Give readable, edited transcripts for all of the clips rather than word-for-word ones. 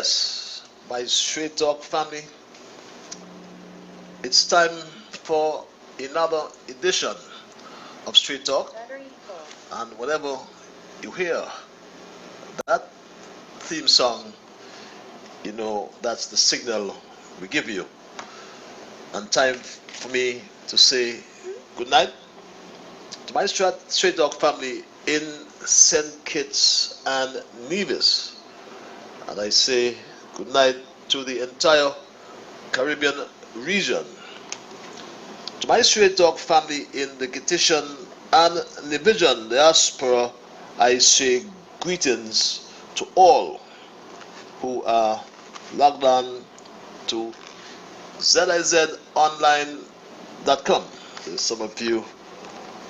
Yes, my Straight Talk family, it's time for another edition of Straight Talk. And whatever you hear, that theme song, that's the signal we give you. And time for me to say good night to my Straight Talk family in St. Kitts and Nevis. And I say good night to the entire Caribbean region. To my Straight Talk family in the Gittian and Nevisian diaspora, I say greetings to all who are logged on to zizonline.com. There's some of you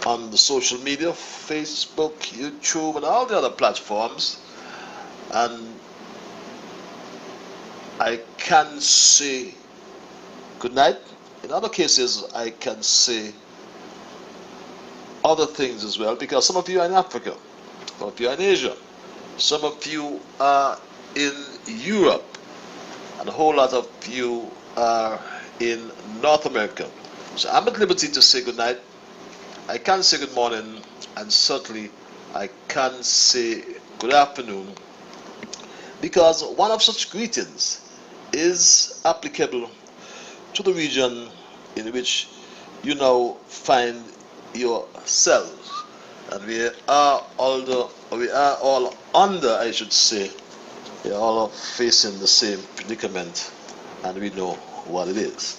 on the social media, Facebook, YouTube, and all the other platforms. And I can say good night. In other cases, I can say other things as well, because some of you are in Africa, some of you are in Asia, some of you are in Europe, and a whole lot of you are in North America. So I'm at liberty to say good night. I can say good morning, and certainly I can say good afternoon, because one of such greetings is applicable to the region in which you now find yourselves. And we are all under, I should say, we are all facing the same predicament, and we know what it is.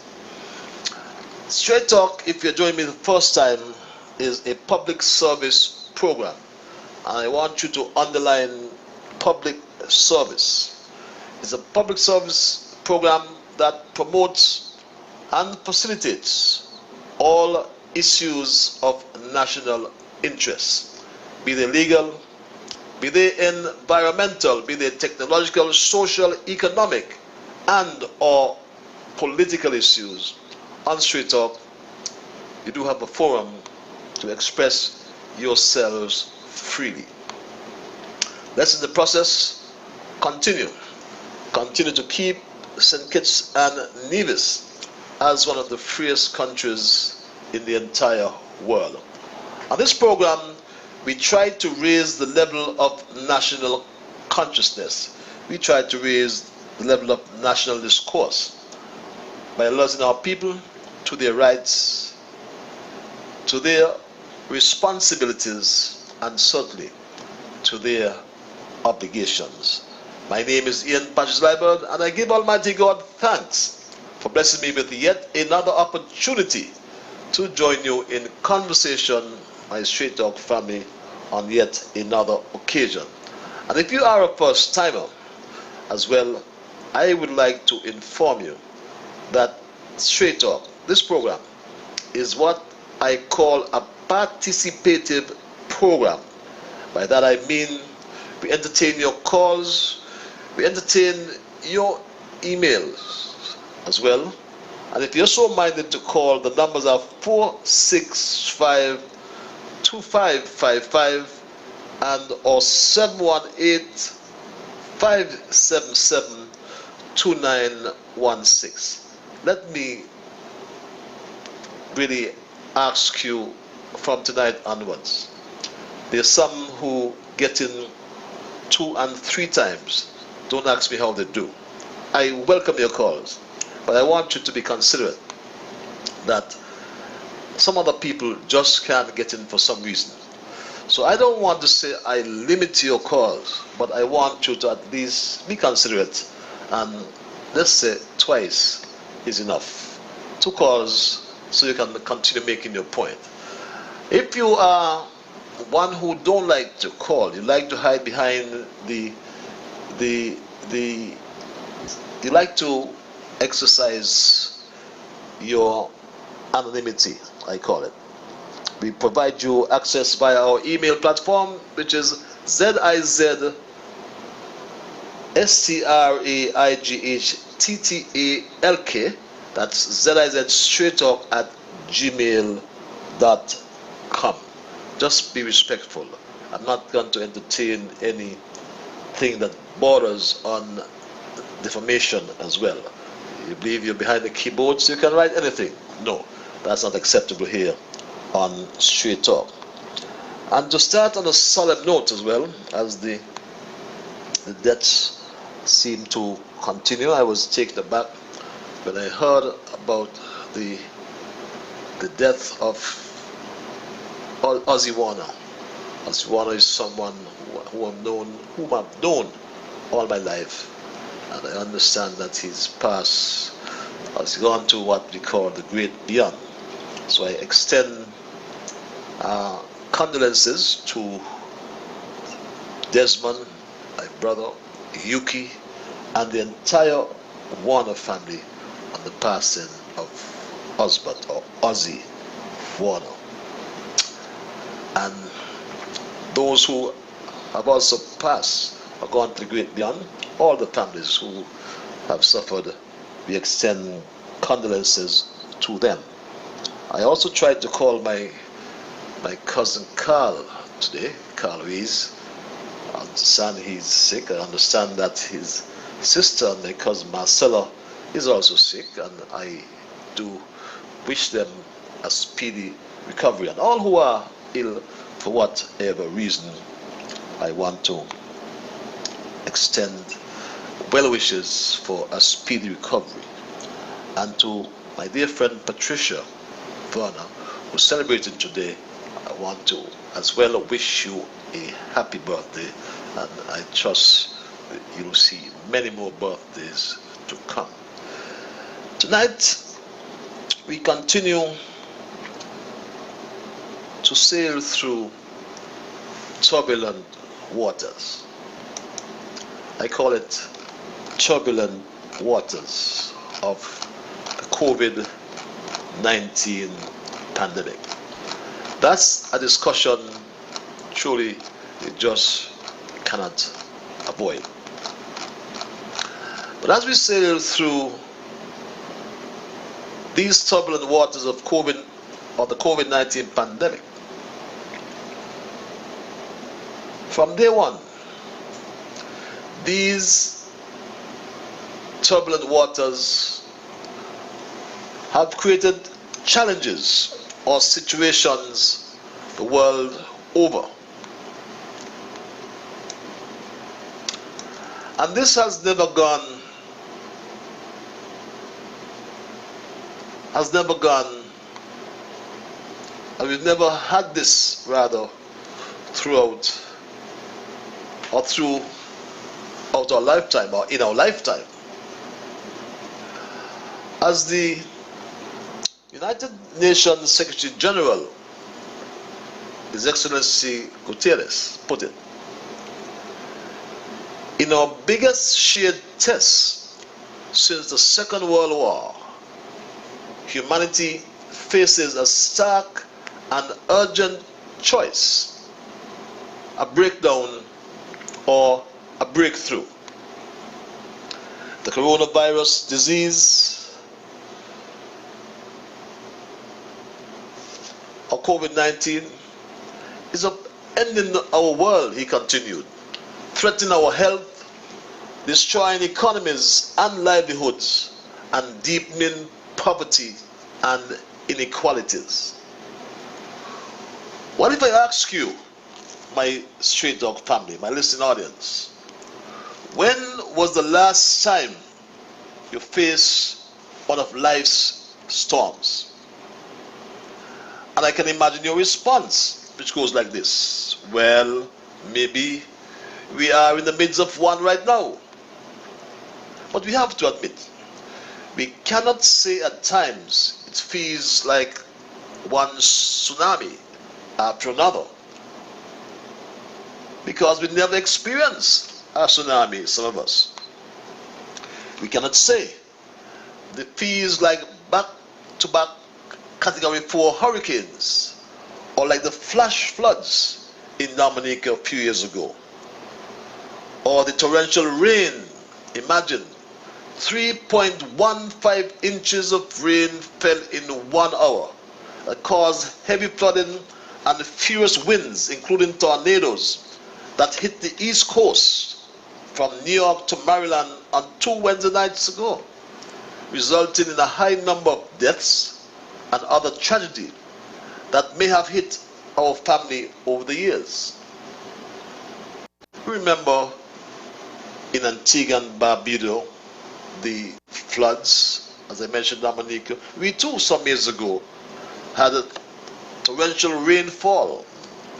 Straight Talk, if you're joining me the first time, is a public service program. And I want you to underline public service. It's a public service program that promotes and facilitates all issues of national interest, be they legal, be they environmental, be they technological, social, economic, and or political issues. On Straight Talk, you do have a forum to express yourselves freely. Let's in the process continue to keep St. Kitts and Nevis as one of the freest countries in the entire world. On this program, we try to raise the level of national consciousness. We try to raise the level of national discourse by alerting our people to their rights, to their responsibilities, and certainly to their obligations. My name is Liburd, and I give Almighty God thanks for blessing me with yet another opportunity to join you in conversation, my Straight Talk family, on yet another occasion. And if you are a first timer as well, I would like to inform you that Straight Talk, this program, is what I call a participative program. By that I mean we entertain your calls, we entertain your emails as well. And if you're so minded to call, the numbers are 465-2555 and or 718-577-2916. Let me really ask you from tonight onwards. There's some who get in 2 and 3 times. Don't ask me how they do. I welcome your calls, but I want you to be considerate that some other people just can't get in for some reason. So I don't want to say I limit your calls, but I want you to at least be considerate, and let's say twice is enough. 2 calls so you can continue making your point. If you are one who don't like to call, you like to hide behind you like to exercise your anonymity, I call it. We provide you access via our email platform, which is ZIZSTRAIGHTTALK. That's ZIZstraightalk@gmail.com. Just be respectful. I'm not going to entertain anything that borders on defamation as well. You believe you're behind the keyboard so you can write anything. No, that's not acceptable here on Straight Talk. And to start on a solemn note as well, as the deaths seem to continue, I was taken aback when I heard about the death of Ozzy Warner. Ozzy Warner is someone whom I've known all my life, and I understand that his past has gone to what we call the great beyond. So I extend condolences to Desmond, my brother, Yuki, and the entire Warner family on the passing of Osbert or Ozzy Warner. And those who have also passed or gone to the great beyond, all the families who have suffered, we extend condolences to them. I also tried to call my cousin Carl today, Carl Rees. I understand he's sick. I understand that his sister, my cousin Marcella, is also sick, and I do wish them a speedy recovery. And all who are ill for whatever reason, I want to extend well wishes for a speedy recovery. And to my dear friend Patricia Werner, who's celebrating today, I want to as well wish you a happy birthday, and I trust that you'll see many more birthdays to come. Tonight we continue to sail through turbulent waters. I call it turbulent waters of the COVID-19 pandemic. That's a discussion truly you just cannot avoid. But as we sail through these turbulent waters of the COVID-19 pandemic, from day one, these turbulent waters have created challenges or situations the world over. And this has never gone, and we've never had this rather throughout our lifetime or in our lifetime. As the United Nations Secretary General, His Excellency Guterres, put it, in our biggest shared test since the Second World War, humanity faces a stark and urgent choice: a breakdown or a breakthrough. The coronavirus disease, or COVID-19, is upending our world, he continued, threatening our health, destroying economies and livelihoods, and deepening poverty and inequalities. What if I ask you, my Straight Dog family, my listening audience, when was the last time you faced one of life's storms? And I can imagine your response, which goes like this: well, maybe we are in the midst of one right now. But we have to admit, we cannot say at times it feels like one tsunami after another, because we never experienced a tsunami, some of us. We cannot say it feels like back-to-back Category 4 hurricanes, or like the flash floods in Dominica a few years ago, or the torrential rain. Imagine 3.15 inches of rain fell in 1 hour that caused heavy flooding and furious winds, including tornadoes, that hit the East Coast from New York to Maryland on 2 Wednesday nights ago, resulting in a high number of deaths and other tragedy that may have hit our family over the years. Remember in Antigua and Barbuda, the floods, as I mentioned, Dominica. We too, some years ago, had a torrential rainfall,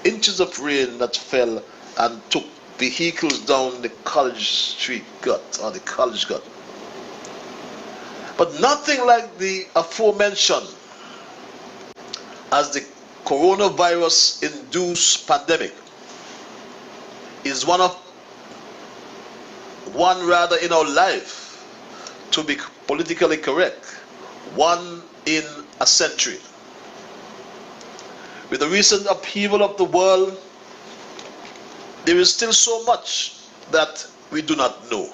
inches of rain that fell and took vehicles down the College Street gut, or the College gut. But nothing like the aforementioned as the coronavirus-induced pandemic is one rather in our life, to be politically correct, one in a century. With the recent upheaval of the world, there is still so much that we do not know.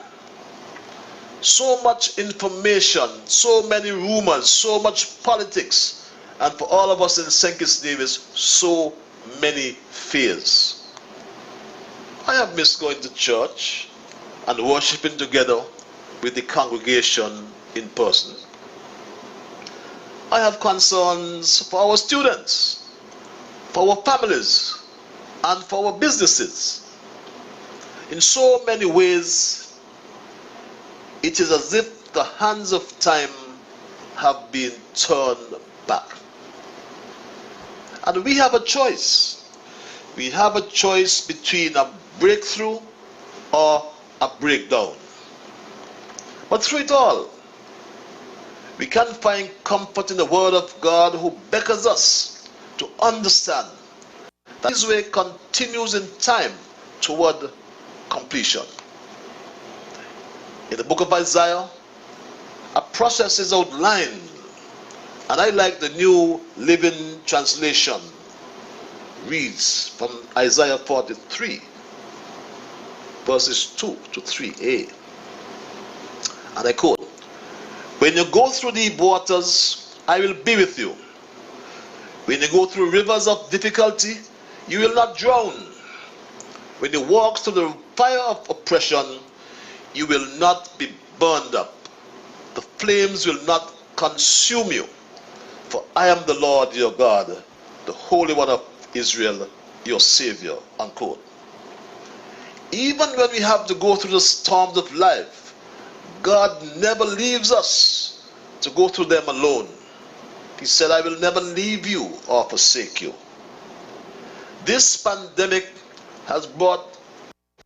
So much information, so many rumors, so much politics, and for all of us in St. Kitts Nevis, so many fears. I have missed going to church and worshiping together with the congregation in person. I have concerns for our students, for our families, and for our businesses. In so many ways, it is as if the hands of time have been turned back. And we have a choice. We have a choice between a breakthrough or a breakdown. But through it all, we can find comfort in the Word of God, who beckons us to understand that His way continues in time toward completion. In the book of Isaiah, a process is outlined, and I like the New Living Translation. Reads from Isaiah 43, verses 2 to 3a. And I quote, "When you go through the waters, I will be with you. When you go through rivers of difficulty, you will not drown. When you walk through the fire of oppression, you will not be burned up. The flames will not consume you. For I am the Lord your God, the Holy One of Israel, your Savior." Unquote. Even when we have to go through the storms of life, God never leaves us to go through them alone. He said, "I will never leave you or forsake you." This pandemic has brought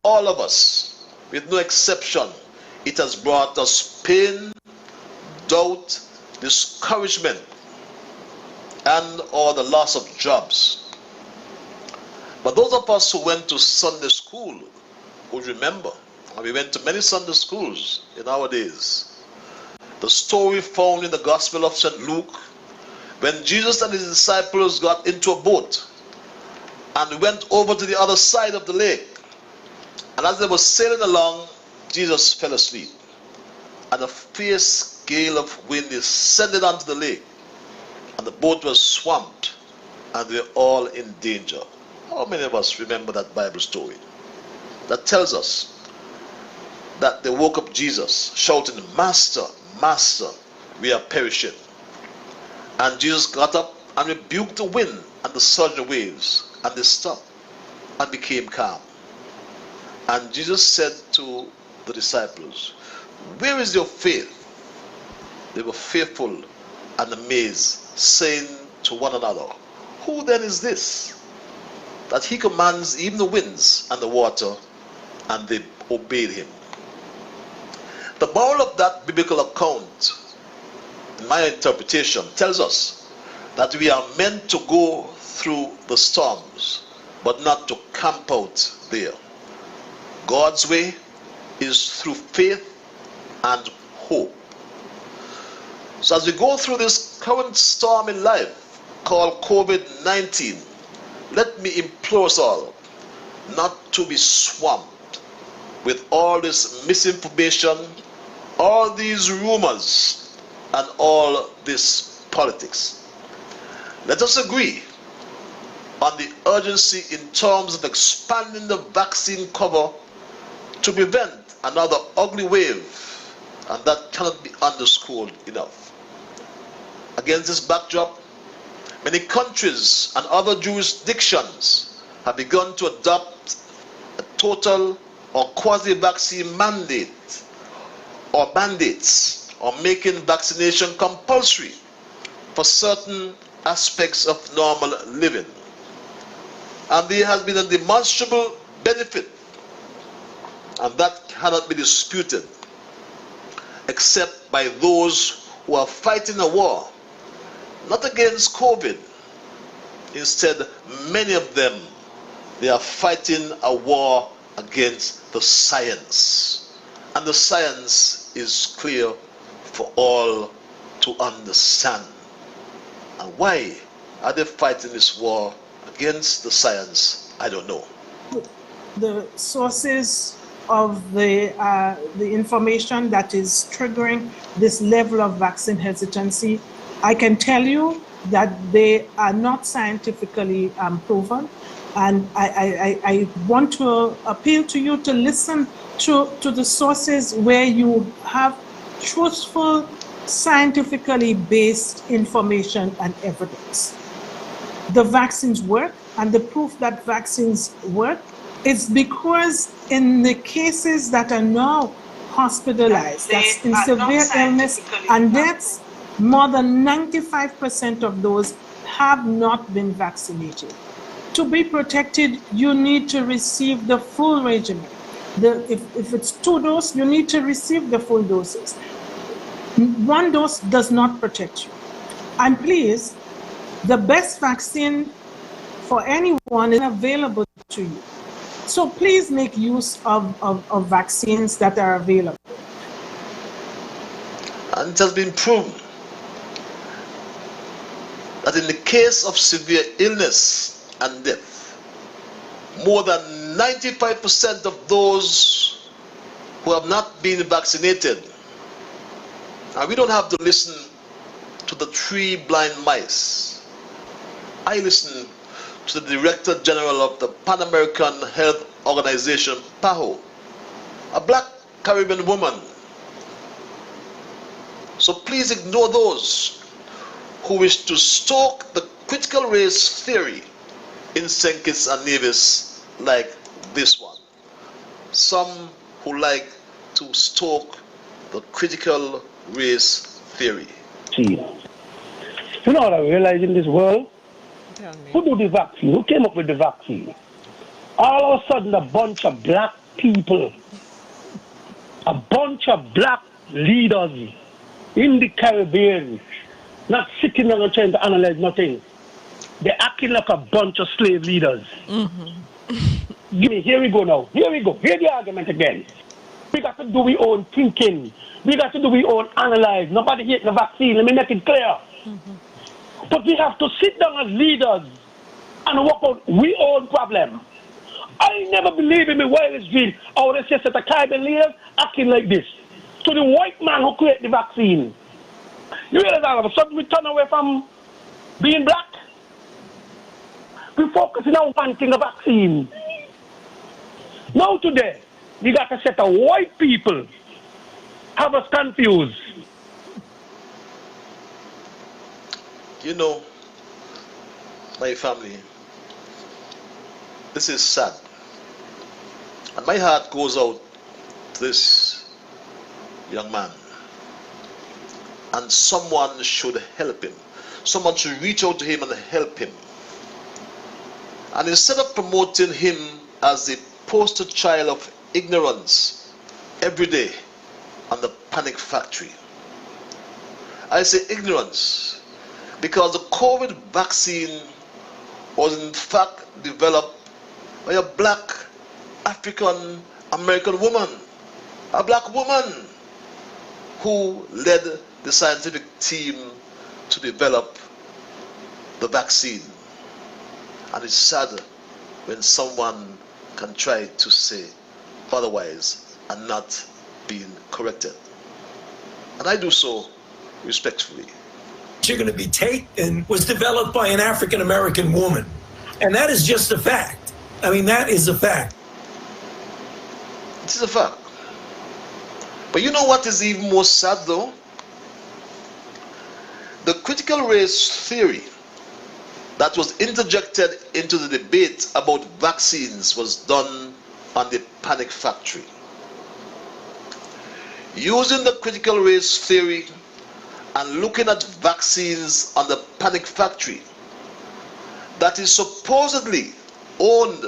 all of us, with no exception, it has brought us pain, doubt, discouragement, and or the loss of jobs. But those of us who went to Sunday school would remember, and we went to many Sunday schools in our days, the story found in the Gospel of St. Luke, when Jesus and his disciples got into a boat and went over to the other side of the lake. And as they were sailing along, Jesus fell asleep, and a fierce gale of wind descended onto the lake, and the boat was swamped, and they were all in danger. How many of us remember that Bible story that tells us that they woke up Jesus shouting, "Master, Master, we are perishing." And Jesus got up and rebuked the wind and the surging waves, and they stopped and became calm. And Jesus said to the disciples, "Where is your faith?" They were fearful and amazed, saying to one another, "Who then is this, that he commands even the winds and the water, and they obeyed him?" The moral of that biblical account, in my interpretation, tells us that we are meant to go through the storms, but not to camp out there. God's way is through faith and hope. So as we go through this current storm in life called COVID-19, let me implore us all not to be swamped with all this misinformation, all these rumors, and all this politics. Let us agree on the urgency in terms of expanding the vaccine cover to prevent another ugly wave and that cannot be underscored enough. Against this backdrop, many countries and other jurisdictions have begun to adopt a total or quasi-vaccine mandate or mandates, or making vaccination compulsory for certain aspects of normal living. And there has been a demonstrable benefit, and that cannot be disputed, except by those who are fighting a war, not against COVID. Instead, many of them, they are fighting a war against the science. And the science is clear for all to understand. And why are they fighting this war against the science? I don't know. The sources of the information that is triggering this level of vaccine hesitancy, I can tell you that they are not scientifically proven. And I want to appeal to you to listen to the sources where you have truthful, scientifically based information and evidence. The vaccines work, and the proof that vaccines work is because in the cases that are now hospitalized, that's in severe illness and deaths, more than 95% of those have not been vaccinated. To be protected, you need to receive the full regimen. If it's 2 doses, you need to receive the full doses. 1 dose does not protect you. And please, the best vaccine for anyone is available to you. So please make use of vaccines that are available. And it has been proven that in the case of severe illness and death, more than 95% of those who have not been vaccinated, and we don't have to listen to the 3 blind mice. I listen to the Director General of the Pan American Health Organization, PAHO, a black Caribbean woman. So please ignore those who wish to stoke the critical race theory in St. Kitts and Nevis like this one. Some who like to stoke the critical race theory. See, you know what I realize in this world? Who do the vaccine? Who came up with the vaccine? All of a sudden, a bunch of black people, a bunch of black leaders in the Caribbean, not sitting down and trying to analyze nothing. They're acting like a bunch of slave leaders. Here we go now. Here we go. Hear the argument again. We got to do our own thinking. We got to do our own analyze. Nobody hate the vaccine. Let me make it clear. But we have to sit down as leaders and work out we own problem. I never believe in my wildest dream. I would have said that the Caribbean leaders acting like this. To the white man who created the vaccine. You realize all of a sudden we turn away from being black. We focusing on one thing, a vaccine. Now today, we got a set of white people have us confused. You know, my family, this is sad. And my heart goes out to this young man. And someone should help him. Someone should reach out to him and help him. And instead of promoting him as the poster child of ignorance every day on the panic factory, I say ignorance because the COVID vaccine was in fact developed by a black African American woman, a black woman who led the scientific team to develop the vaccine. And it's sad when someone can try to say otherwise and not being corrected. And I do so respectfully. You're going to be taken was developed by an African American woman. And that is just a fact. I mean, that is a fact. This is a fact. But you know what is even more sad though? The critical race theory that was interjected into the debate about vaccines was done on the panic factory. Using the critical race theory and looking at vaccines on the panic factory that is supposedly owned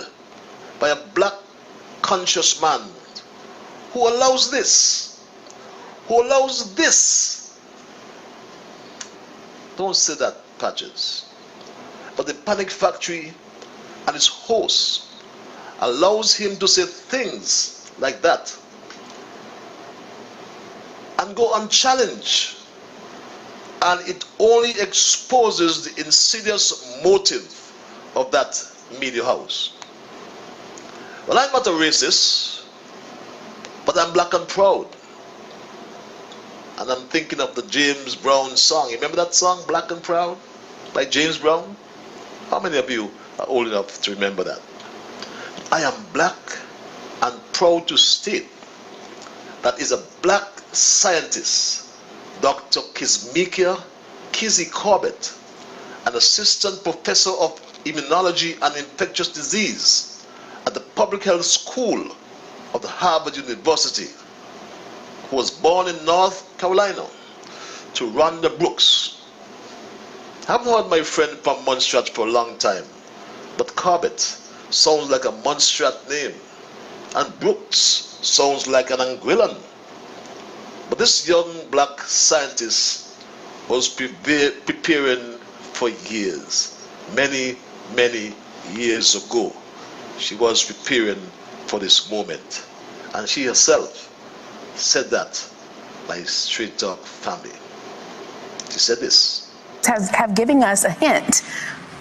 by a black conscious man who allows this, Don't say that, Patches. But the panic factory and its host allows him to say things like that and go unchallenged, and it only exposes the insidious motive of that media house. Well, I'm not a racist, but I'm black and proud. And I'm thinking of the James Brown song. You remember that song, Black and Proud, by James Brown? How many of you are old enough to remember that? I am black and proud to state that is a black scientist, Dr. Kismikia Kizzy Corbett, an assistant professor of immunology and infectious disease at the Public Health School of the Harvard University, who was born in North Carolina to Rhonda Brooks. I haven't heard my friend from Montserrat for a long time, but Corbett sounds like a Montserrat name, and Brooks sounds like an Anguillan. But this young black scientist was preparing for years, many years ago. She was preparing for this moment, and she herself said that by Straight Talk Family. She said this. Have given us a hint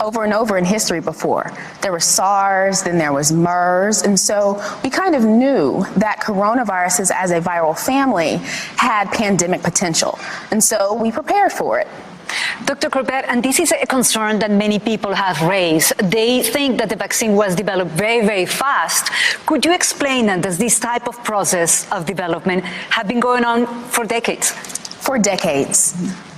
over and over in history before. There was SARS, then there was MERS, and so we kind of knew that coronaviruses as a viral family had pandemic potential, and so we prepared for it. Dr. Corbett, and this is a concern that many people have raised. They think that the vaccine was developed very fast. Could you explain that? Does this type of process of development have been going on for decades? For decades,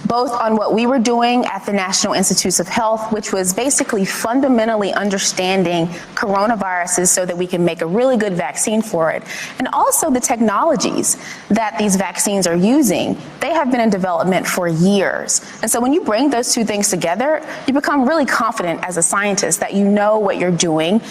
both on what we were doing at the National Institutes of Health, which was basically fundamentally understanding coronaviruses so that we can make a really good vaccine for it, and also the technologies that these vaccines are using. They have been in development for years. And so when you bring those two things together, you become really confident as a scientist that you know what you're doing,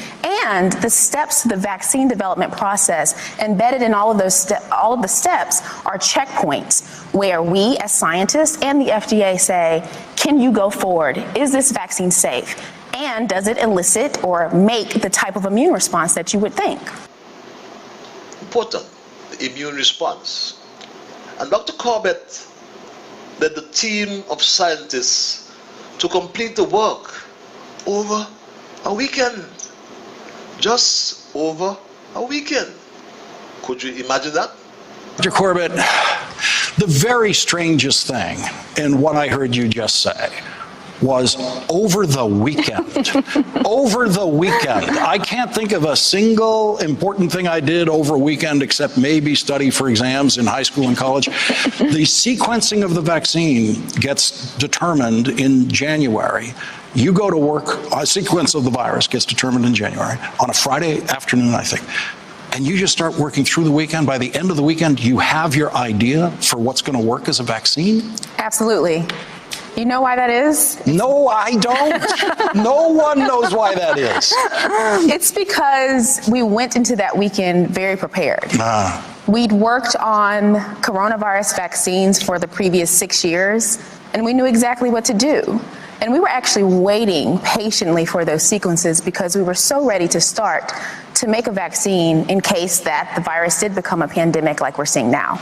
and the steps to the vaccine development process embedded in all of the steps are checkpoints where we as scientists and the FDA say, can you go forward? Is this vaccine safe? And does it elicit or make the type of immune response that you would think? Important, the immune response. And Dr. Corbett led the team of scientists to complete the work over a weekend. Just over a weekend. Could you imagine that? Dr. Corbett, the very strangest thing in what I heard you just say was over the weekend. Over the weekend. I can't think of a single important thing I did over a weekend except maybe study for exams in high school and college. The sequencing of the vaccine gets determined in January. You go to work, a sequence of the virus gets determined in January, on a Friday afternoon, I think. And you just start working through the weekend. By the end of the weekend, you have your idea for what's going to work as a vaccine? Absolutely. You know why that is? No, I don't. No one knows why that is. It's because we went into that weekend very prepared. We'd worked on coronavirus vaccines for the previous 6 years, and we knew exactly what to do. And we were actually waiting patiently for those sequences because we were so ready to start to make a vaccine in case that the virus did become a pandemic like we're seeing now.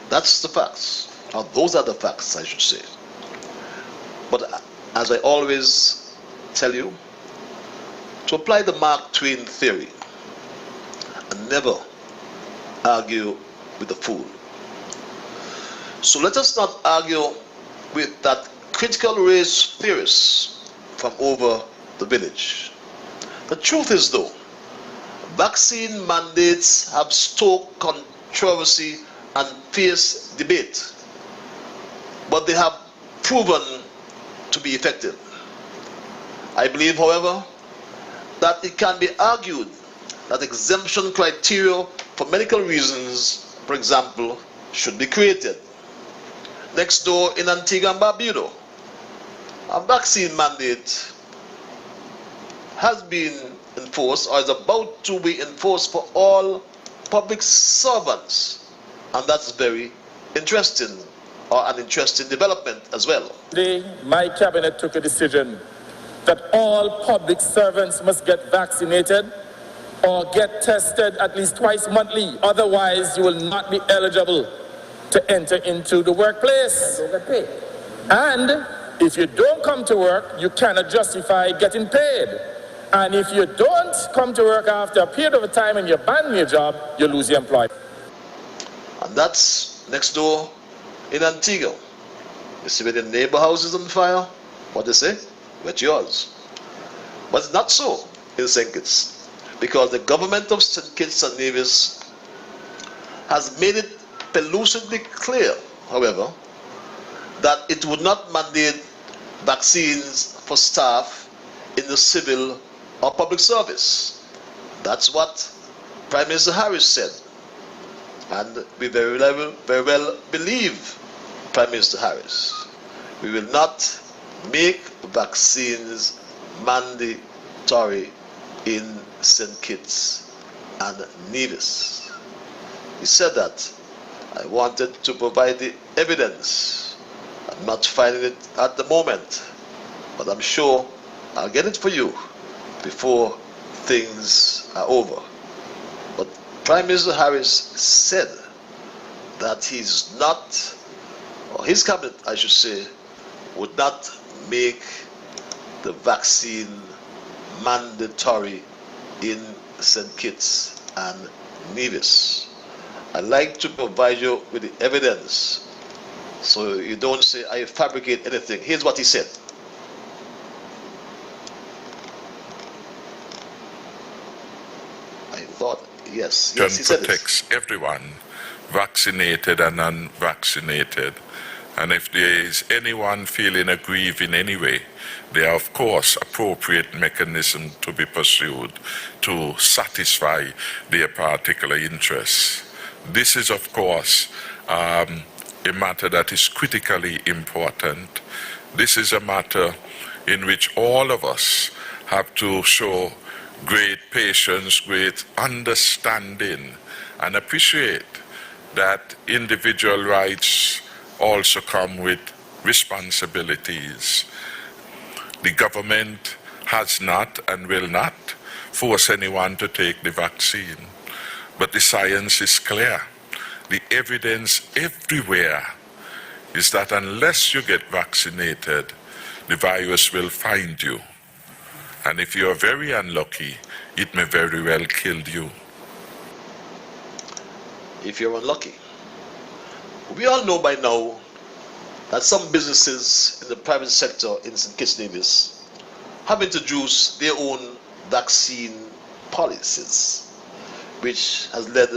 That's the facts. Now, those are the facts, I should say. But as I always tell you, to apply the Mark Twain theory and never argue with the fool. So let us not argue with that critical race theorist from over the village. The truth is, though, Vaccine mandates have stoked controversy and fierce debate, but they have proven to be effective. I believe, however, that it can be argued that exemption criteria for medical reasons, for example, should be created. Next door in Antigua and Barbuda, a vaccine mandate has been enforced or is about to be enforced for all public servants, and that's very interesting, or an interesting development as well. Today, my cabinet took a decision that all public servants must get vaccinated or get tested at least twice monthly. Otherwise, you will not be eligible to enter into the workplace. And if you don't come to work, you cannot justify getting paid. And if you don't come to work after a period of time and you abandon your job, you lose your employment. And that's next door in Antigua. You see where the neighbor house is on fire? What they say? What's yours? But it's not so in St. Kitts, because the government of St. Kitts and Nevis has made it pellucidly clear, however, that it would not mandate vaccines for staff in the civil or public service. That's what Prime Minister Harris said, and we very well believe Prime Minister Harris. We will not make vaccines mandatory in St. Kitts and Nevis. He said that. I wanted to provide the evidence. I'm not finding it at the moment, but I'm sure I'll get it for you before things are over. But Prime Minister Harris said that he's not, or his cabinet, I should say, would not make the vaccine mandatory in St. Kitts and Nevis. I like to provide you with the evidence so you don't say I fabricate anything. Here's what he said. I thought, yes, he said protects everyone, vaccinated and unvaccinated. And if there is anyone feeling aggrieved in any way, there are, of course, appropriate mechanisms to be pursued to satisfy their particular interests. This is, of course, a matter that is critically important. This is a matter in which all of us have to show great patience, great understanding, and appreciate that individual rights also come with responsibilities. The government has not and will not force anyone to take the vaccine. But the science is clear. The evidence everywhere is that unless you get vaccinated, the virus will find you. And if you are very unlucky, it may very well kill you. If you're unlucky. We all know by now that some businesses in the private sector in St. Kitts Nevis have introduced their own vaccine policies, which has led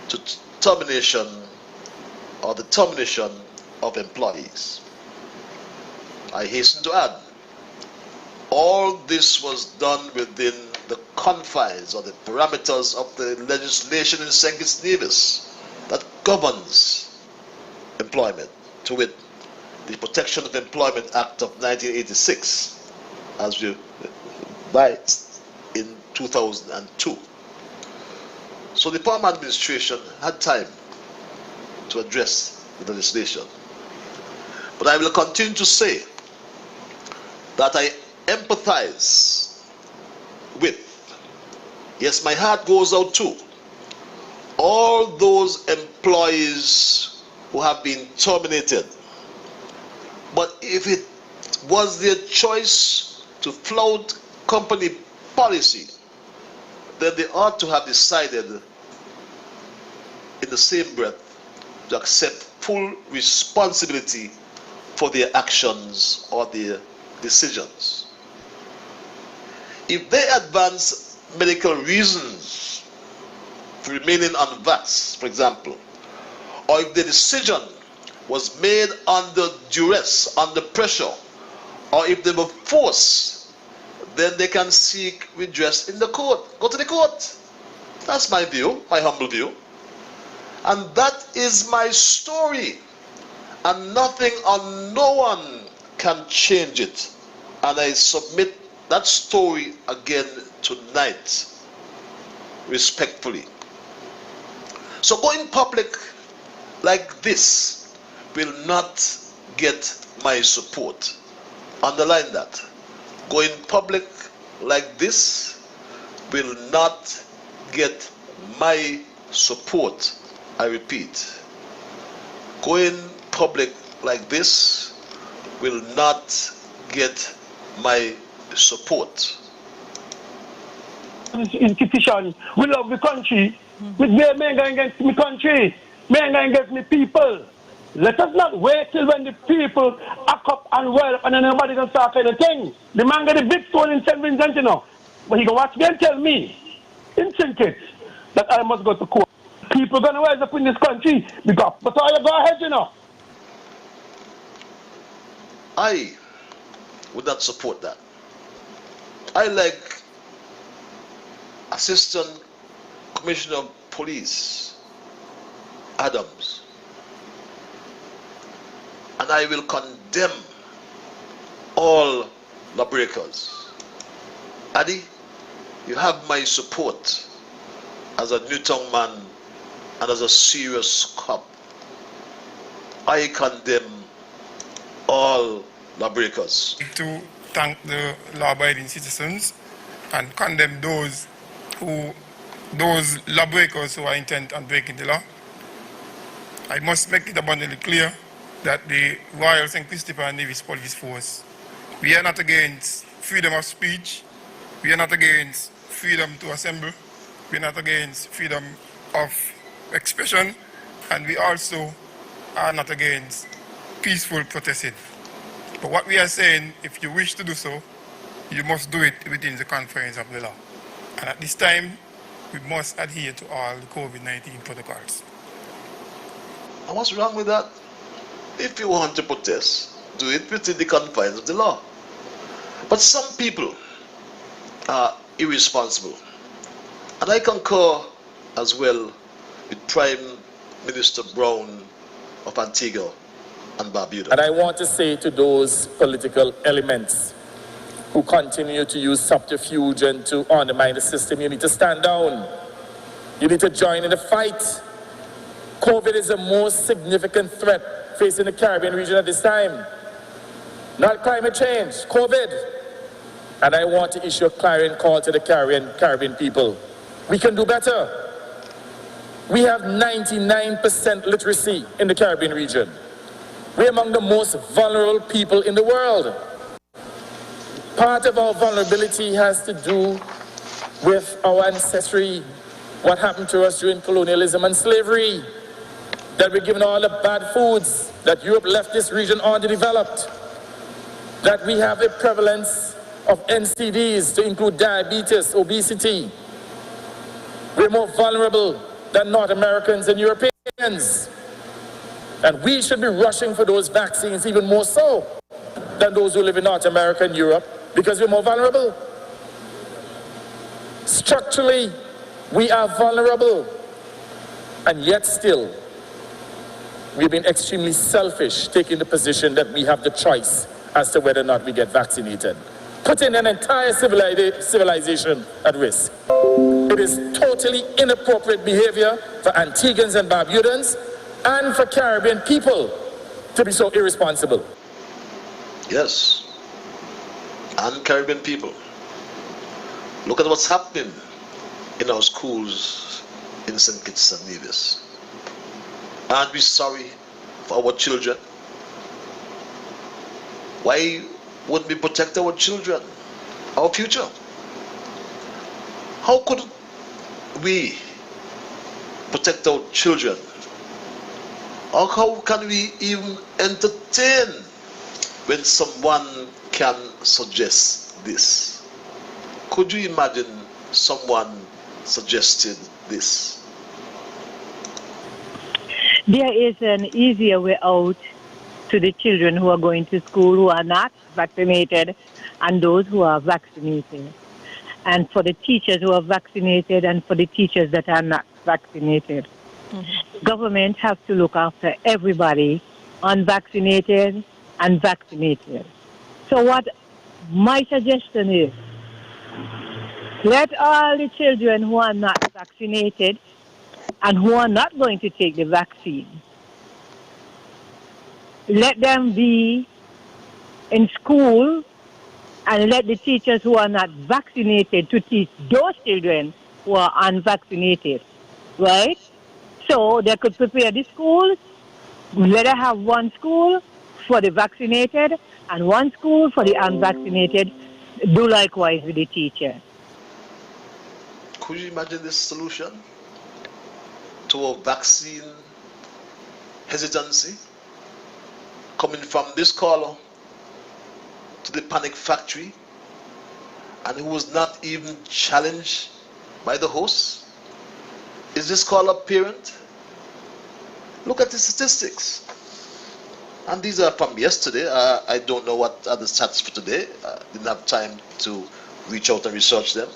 to termination or the termination of employees. I hasten to add, all this was done within the confines or the parameters of the legislation in St. Kitts Nevis that governs employment, to wit, the Protection of Employment Act of 1986, as revised in 2002. So the Palmer administration had time to address the legislation. But I will continue to say that I empathize with, yes, my heart goes out to all those employees who have been terminated. But if it was their choice to flout company policy, then they ought to have decided in the same breath to accept full responsibility for their actions or their decisions. If they advance medical reasons for remaining unvaxxed, for example, or if the decision was made under duress, under pressure, or if they were forced, then they can seek redress in the court. Go to the court. That's my view, my humble view. And that is my story. And nothing or no one can change it. And I submit that story again tonight, respectfully. So going public like this will not get my support. Underline that. Going public like this will not get my support. I repeat. Going public like this will not get my support. Institution, we love the country. With me going against my country, me going against my people. Let us not wait till when the people act up and well up and then nobody can start anything. The man got a big stone in St. Vincent, you know. But he can watch me and tell me, in St. Kitts, that I must go to court. People gonna rise up in this country because but all you go ahead, you know. I would not support that. I like Assistant Commissioner of Police Adams, and I will condemn all lawbreakers. Addy, you have my support as a Newtown man and as a serious cop. I condemn all lawbreakers. To thank the law-abiding citizens and condemn those lawbreakers who are intent on breaking the law. I must make it abundantly clear that the Royal St. Christopher and Nevis Police Force, we are not against freedom of speech, we are not against freedom to assemble, we are not against freedom of expression, and we also are not against peaceful protesting. But what we are saying, if you wish to do so, you must do it within the confines of the law. And at this time, we must adhere to all the COVID-19 protocols. And what's wrong with that? If you want to protest, do it within the confines of the law. But some people are irresponsible. And I concur as well with Prime Minister Brown of Antigua and Barbuda. And I want to say to those political elements who continue to use subterfuge and to undermine the system, you need to stand down. You need to join in the fight. COVID is the most significant threat facing the Caribbean region at this time. Not climate change, COVID. And I want to issue a clarion call to the Caribbean people. We can do better. We have 99% literacy in the Caribbean region. We're among the most vulnerable people in the world. Part of our vulnerability has to do with our ancestry, what happened to us during colonialism and slavery, that we're given all the bad foods, that Europe left this region underdeveloped, that we have a prevalence of NCDs to include diabetes, obesity. We're more vulnerable than North Americans and Europeans. And we should be rushing for those vaccines even more so than those who live in North America and Europe because we're more vulnerable. Structurally, we are vulnerable. And yet still, we've been extremely selfish taking the position that we have the choice as to whether or not we get vaccinated, putting an entire civilization at risk. It is totally inappropriate behavior for Antiguans and Barbudans and for Caribbean people to be so irresponsible. Yes, and Caribbean people. Look at what's happening in our schools in St. Kitts and Nevis. Aren't we sorry for our children? Why wouldn't we protect our children, our future? How could we protect our children? Or how can we even entertain when someone can suggest this? Could you imagine someone suggested this? There is an easier way out to the children who are going to school who are not vaccinated and those who are vaccinated. And for the teachers who are vaccinated and for the teachers that are not vaccinated. Government has to look after everybody, unvaccinated and vaccinated. So what my suggestion is, let all the children who are not vaccinated and who are not going to take the vaccine, let them be in school and let the teachers who are not vaccinated to teach those children who are unvaccinated, right? So they could prepare the schools. Let them have one school for the vaccinated and one school for the unvaccinated. Do likewise with the teacher. Could you imagine this solution to a vaccine hesitancy coming from this caller to the panic factory, and who was not even challenged by the host? Is this caller a parent? Look at the statistics. And these are from yesterday. I don't know what are the stats for today. I didn't have time to reach out and research them.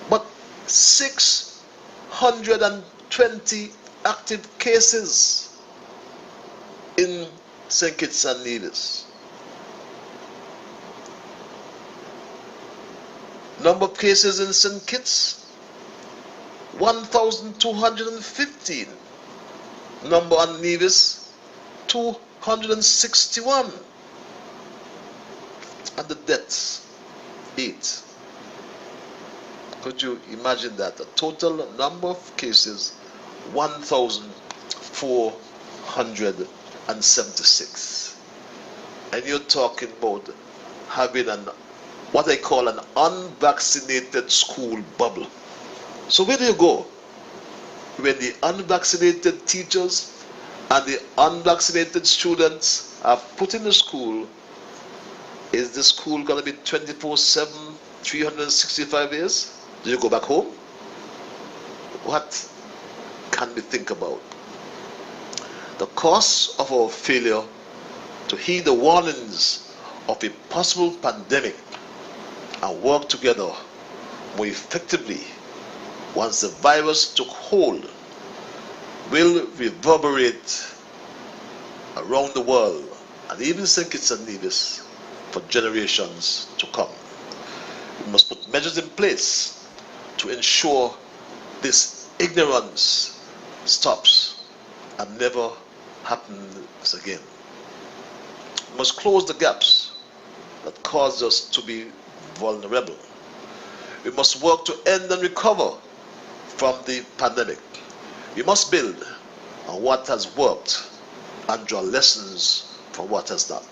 But 620 active cases in St. Kitts and Nevis. Number of cases in St. Kitts, 1,215. Number on Nevis, 261. And the deaths, 8. Could you imagine that? The total number of cases, 1,476. And you're talking about having what I call an unvaccinated school bubble. So where do you go when the unvaccinated teachers and the unvaccinated students are put in the school? Is the school going to be 24/7, 365 days? Do you go back home? What can we think about? The cost of our failure to heed the warnings of a possible pandemic and work together more effectively once the virus took hold will reverberate around the world and even St. Kitts and Nevis for generations to come. We must put measures in place to ensure this ignorance stops and never happens again. We must close the gaps that caused us to be vulnerable. We must work to end and recover from the pandemic. We must build on what has worked and draw lessons from what has not.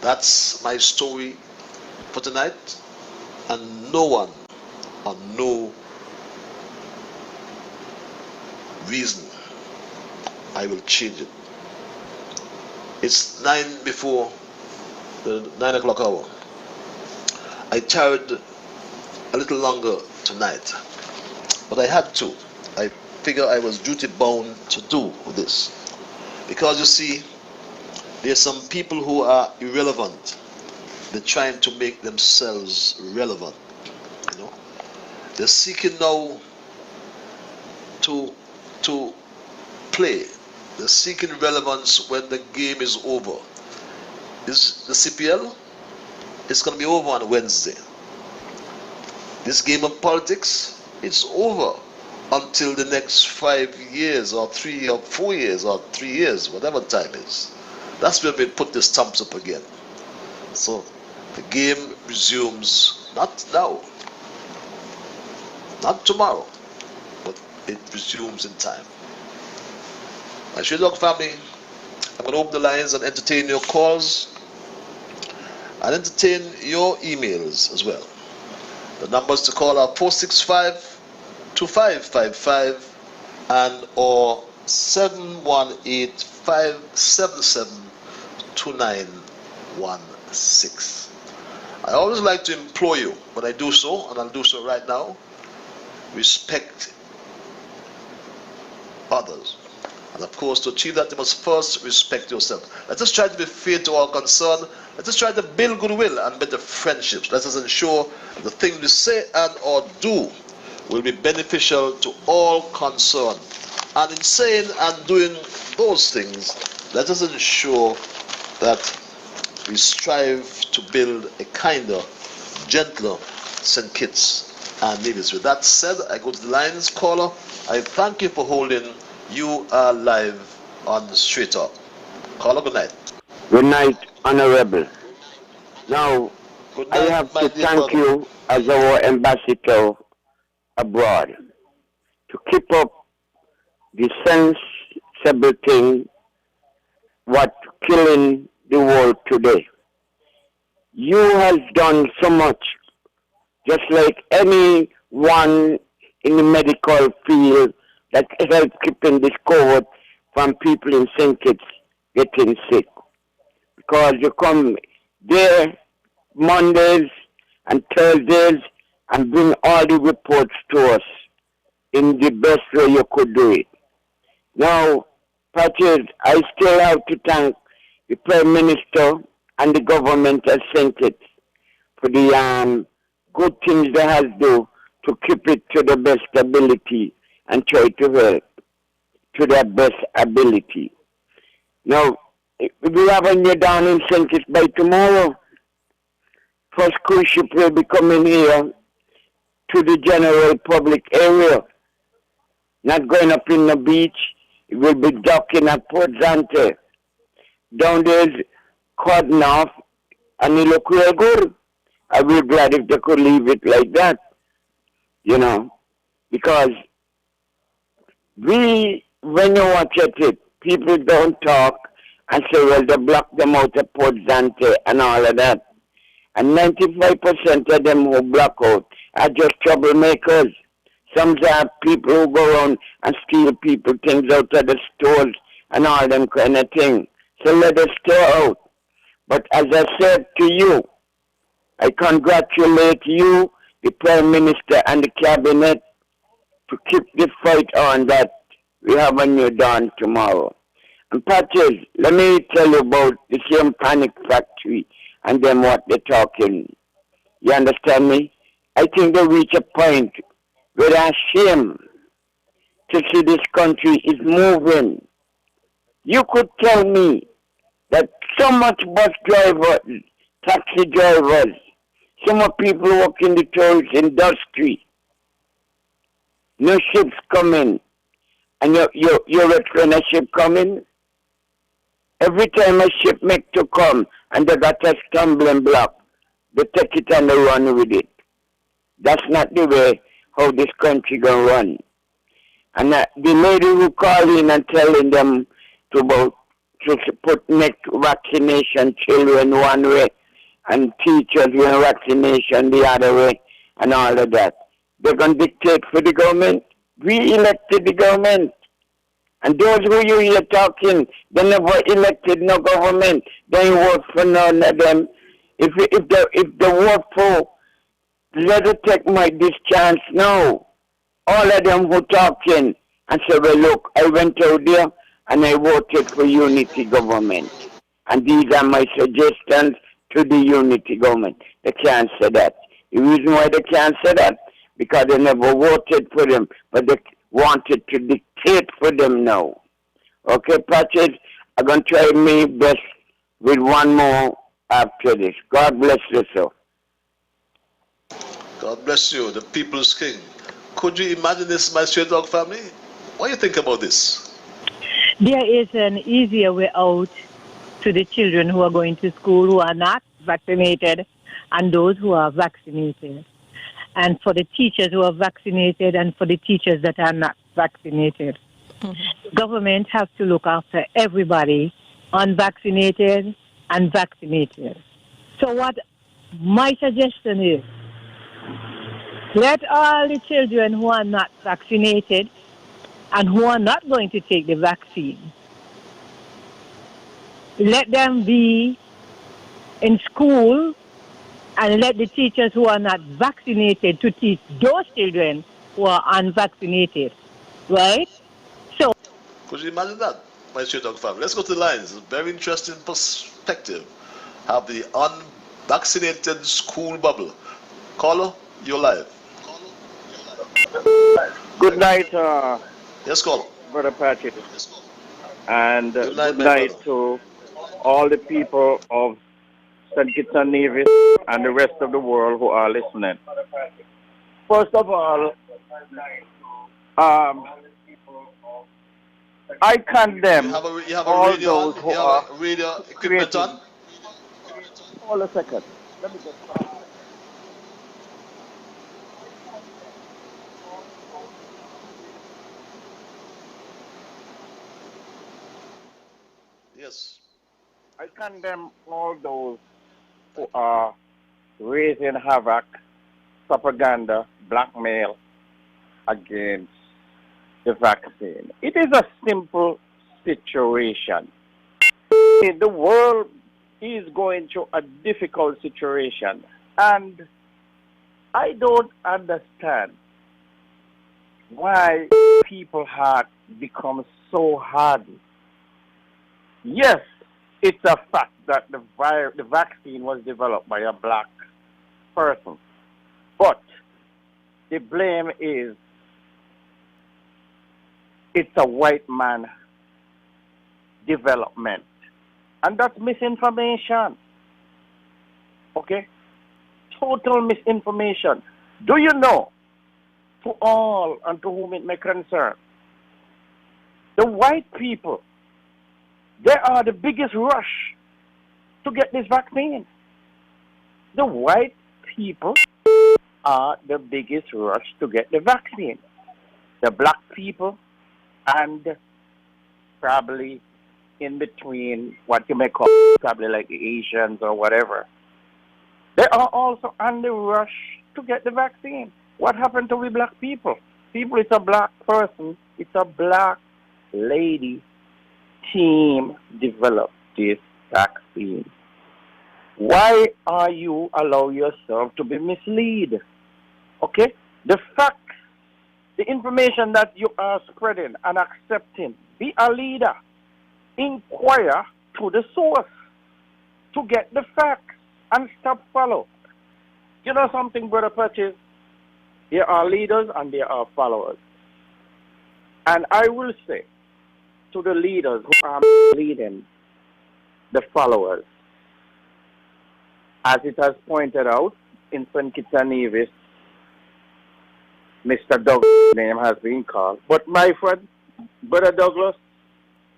That's my story for tonight, and no one or no reason I will change it. It's 9 before the 9 o'clock hour. I tarried a little longer tonight, but I had to. I figure I was duty bound to do this, because you see, there's some people who are irrelevant. They're trying to make themselves relevant. You know, they're seeking now to play. They're seeking relevance when the game is over. Is the CPL? It's going to be over on Wednesday. This game of politics, it's over until the next 5 years or 3 or 4 years or 3 years, whatever time is. That's where we put the stamps up again. So the game resumes, not now, not tomorrow, but it resumes in time. My Shedog family, I'm going to open the lines and entertain your calls and entertain your emails as well. The numbers to call are 465-2555 and or 718-577-2916. I always like to implore you, but I do so, and I'll do so right now. Respect others. And of course, to achieve that, you must first respect yourself. Let us try to be fair to our concern. Let us try to build goodwill and better friendships. Let us ensure the things we say and or do will be beneficial to all concerned. And in saying and doing those things, let us ensure that we strive to build a kinder, gentler St. Kitts and Nevis. With that said, I go to the lines. Caller, I thank you for holding. You are live on the Straight Talk. Caller, good night. Good night, Honorable. Now, Good night, I have my to dear thank brother. you as our ambassador abroad to keep up the sensible thing what killing the world today. You have done so much, just like anyone in the medical field that help keeping this COVID from people in St. Kitts getting sick. Because you come there Mondays and Thursdays and bring all the reports to us in the best way you could do it. Now, Patrick, I still have to thank the Prime Minister and the government of St. Kitts for the good things they have do to keep it to the best ability and try to help to their best ability. Now, we have a new down in St. Kitts by tomorrow. First cruise ship will be coming here to the general public area. Not going up in the beach. It will be docking at Port Zante. Down there's cordon off and it look real good. I will be glad if they could leave it like that. You know, because when you watch it, people don't talk and say, well, they block them out of Port Zante and all of that. And 95% of them who block out are just troublemakers. Some are people who go around and steal people things out of the stores and all them kind of things. So let us stay out. But as I said to you, I congratulate you, the Prime Minister and the Cabinet, to keep the fight on that we have a new dawn tomorrow. And Patrick, let me tell you about the same panic factory and then what they're talking. You understand me? I think they reach a point where they're ashamed to see this country is moving. You could tell me that so much bus drivers, taxi drivers, so much people work in the tourist industry, no ships coming, and you're returning a ship coming. Every time a ship make to come and they got a stumbling block, they take it and they run with it. That's not the way how this country gonna run. And the lady who call in and telling them to put make vaccination children one way and teachers with vaccination the other way and all of that. They're gonna dictate for the government. We elected the government. And those who you hear talking, they never elected no government. They ain't vote for none of them. If they vote for, let us take this chance now. All of them who talking and say, well, look, I went out there and I voted for unity government. And these are my suggestions to the unity government. They can't say that. The reason why they can't say that, because they never voted for them, but they wanted to dictate for them now. Okay, Patrick, I'm going to try my best with one more after this. God bless you, sir. God bless you, the people's king. Could you imagine this, my Straight Dog family? What do you think about this? There is an easier way out to the children who are going to school who are not vaccinated and those who are vaccinated. And for the teachers who are vaccinated and for the teachers that are not vaccinated. Mm-hmm. Government has to look after everybody, unvaccinated and vaccinated. So what my suggestion is, let all the children who are not vaccinated and who are not going to take the vaccine, let them be in school and let the teachers who are not vaccinated to teach those children who are unvaccinated, right? So, could you imagine that, my straight dog family? Let's go to the lines. Very interesting perspective. Have the unvaccinated school bubble. Caller, you're live. Good night, Yes, caller. Brother Patrick, and Good night, good my night brother. to all the people of St. Kitts and Nevis and the rest of the world who are listening. First of all, I condemn You have a all radio those on? who You have are a radio equipment creating. on? Hold a second. Let me just. Yes. I condemn all those who are raising havoc, propaganda, blackmail against the vaccine. It is a simple situation. The world is going through a difficult situation, and I don't understand why people's heart becomes so hard. Yes, it's a fact that the vaccine was developed by a black person, but the blame is it's a white man development. And that's misinformation. Okay? Total misinformation. Do you know, to all and to whom it may concern, the white people, they are the biggest rush to get this vaccine. The white people are the biggest rush to get the vaccine. The black people and probably in between what you may call probably like the Asians or whatever. They are also on the rush to get the vaccine. What happened to we black people? People, it's a black person, it's a black lady team developed this vaccine. Why are you allow yourself to be misled? Okay? The facts, the information that you are spreading and accepting, be a leader. Inquire to the source to get the facts and stop follow. You know something, Brother Patches? There are leaders and there are followers. And I will say to the leaders who are leading the followers, as it has pointed out in St. Kitts and Nevis, Mr. Douglas' name has been called. But my friend, Brother Douglas,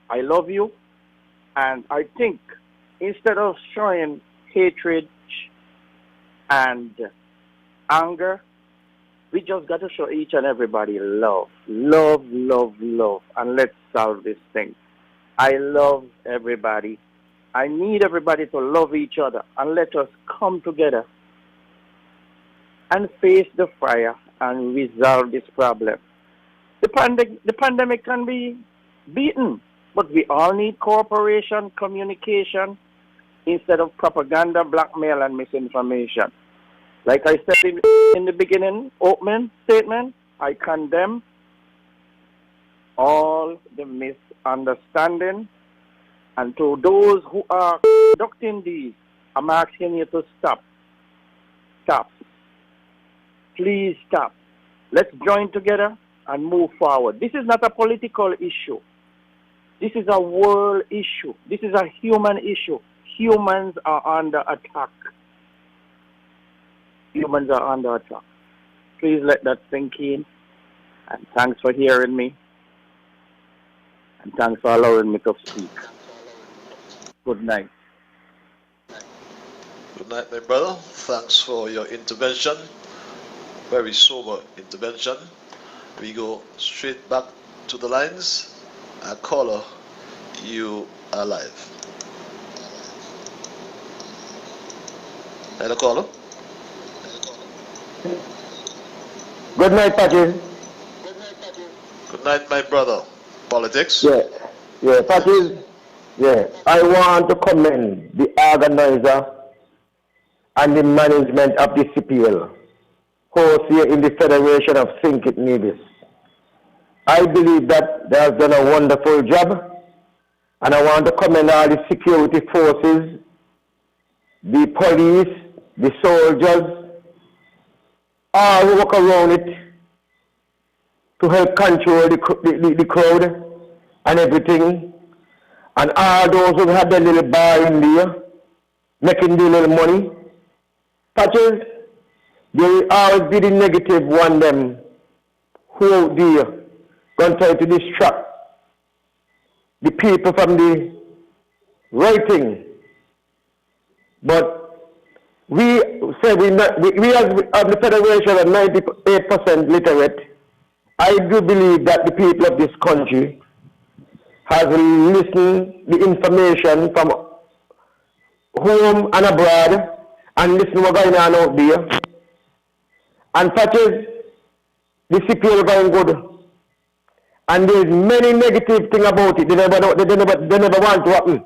I love you, and I think instead of showing hatred and anger, we just got to show each and everybody love. Love, love, love, and let's solve this thing. I love everybody. I need everybody to love each other, and let us come together and face the fire and resolve this problem. The pandemic can be beaten, but we all need cooperation, communication, instead of propaganda, blackmail, and misinformation. Like I said in the beginning, opening statement, I condemn all the misunderstanding. And to those who are conducting these, I'm asking you to stop. Stop. Please stop. Let's join together and move forward. This is not a political issue. This is a world issue. This is a human issue. Humans are under attack. Humans are under attack. Please let that sink in. And thanks for hearing me. And thanks for allowing me to speak. Good night. Good night, my brother. Thanks for your intervention. Very sober intervention. We go straight back to the lines. Caller, you are live. Hello, caller. Good night, Patrick. Good night, my brother. Politics? Yeah, Patrick. Yeah, I want to commend the organizer and the management of the CPL, host here in the Federation of Think It Nevis. I believe that they have done a wonderful job, and I want to commend all the security forces, the police, the soldiers, all who work around it to help control the crowd and everything, and all those who had their little bar in there, making their little money. Patches, there will always be the negative one them who out there going to try to distract the people from the right thing. But we say we as the Federation are 98% literate. I do believe that the people of this country have listened the information from home and abroad and listen what's going on out there. And patches, the CPL going good. And there's many negative things about it. They never want to happen.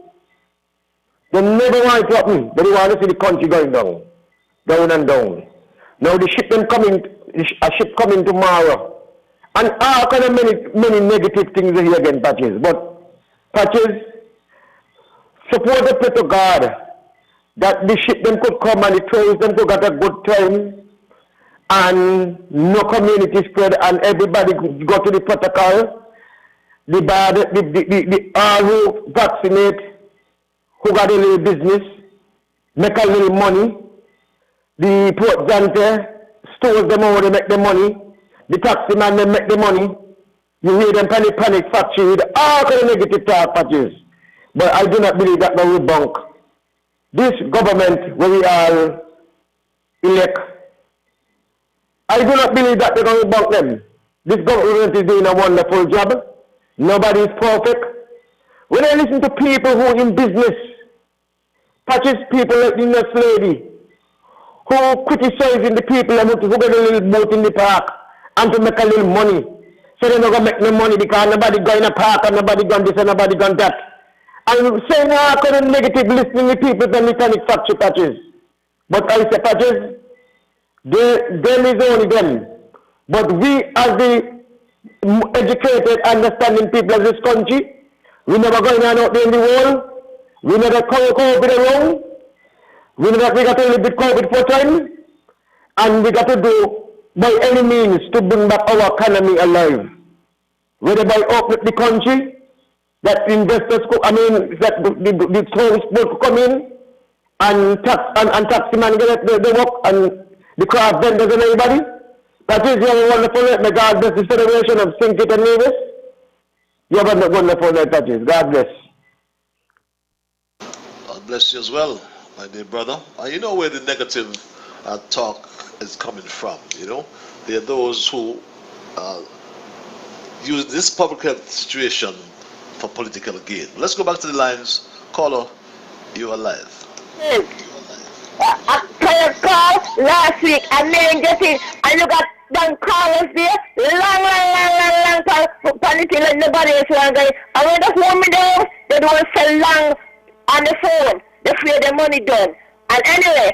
They never want to happen. They want to see the country going down. Down and down. Now the ship coming tomorrow. And all kind of many negative things here again, Patches. But Patches, suppose the pray to God that the ship them could come and the tourists them could get a good time and no community spread and everybody go to the protocol. The all who vaccinate, who got a little business, make a little money. The Port Zante stores them over, they make the money. The taxi man, they make the money. You hear them panic factory with all kind of negative talk patches. But I do not believe that they will bunk. This government where we are elect, I do not believe that they're going to bunk them. This government is doing a wonderful job. Nobody is perfect. When I listen to people who are in business, patches people like the nurse lady, who criticizing the people who get a little boat in the park and to make a little money. So they're not going to make no money because nobody going in a park and nobody going this and nobody going that. And saying all kind of negative listening to people from mechanic factory patches. But I say patches, them is only them. But we as the educated, understanding people of this country, we never going on out there in the world. We never call COVID around. We got to live with COVID for time. And we got to do by any means to bring back our economy alive. Whether by opening the country, that investors that the tourists could come in and taxi man get the work and the craft vendors and everybody. That is your wonderful night. May God bless the Federation of Think It and Nevis. You have a wonderful night, Patches. God bless. God bless you as well, my dear brother. And you know where the negative talk is coming from, you know? There are those who use this public health situation for political gain. Let's go back to the lines. Caller, you are live. I played a call last week and then get it and you got them callers there long time politics like nobody else want to go. And when the phone me down, they don't sell long on the phone. They fear the money done. And anyway,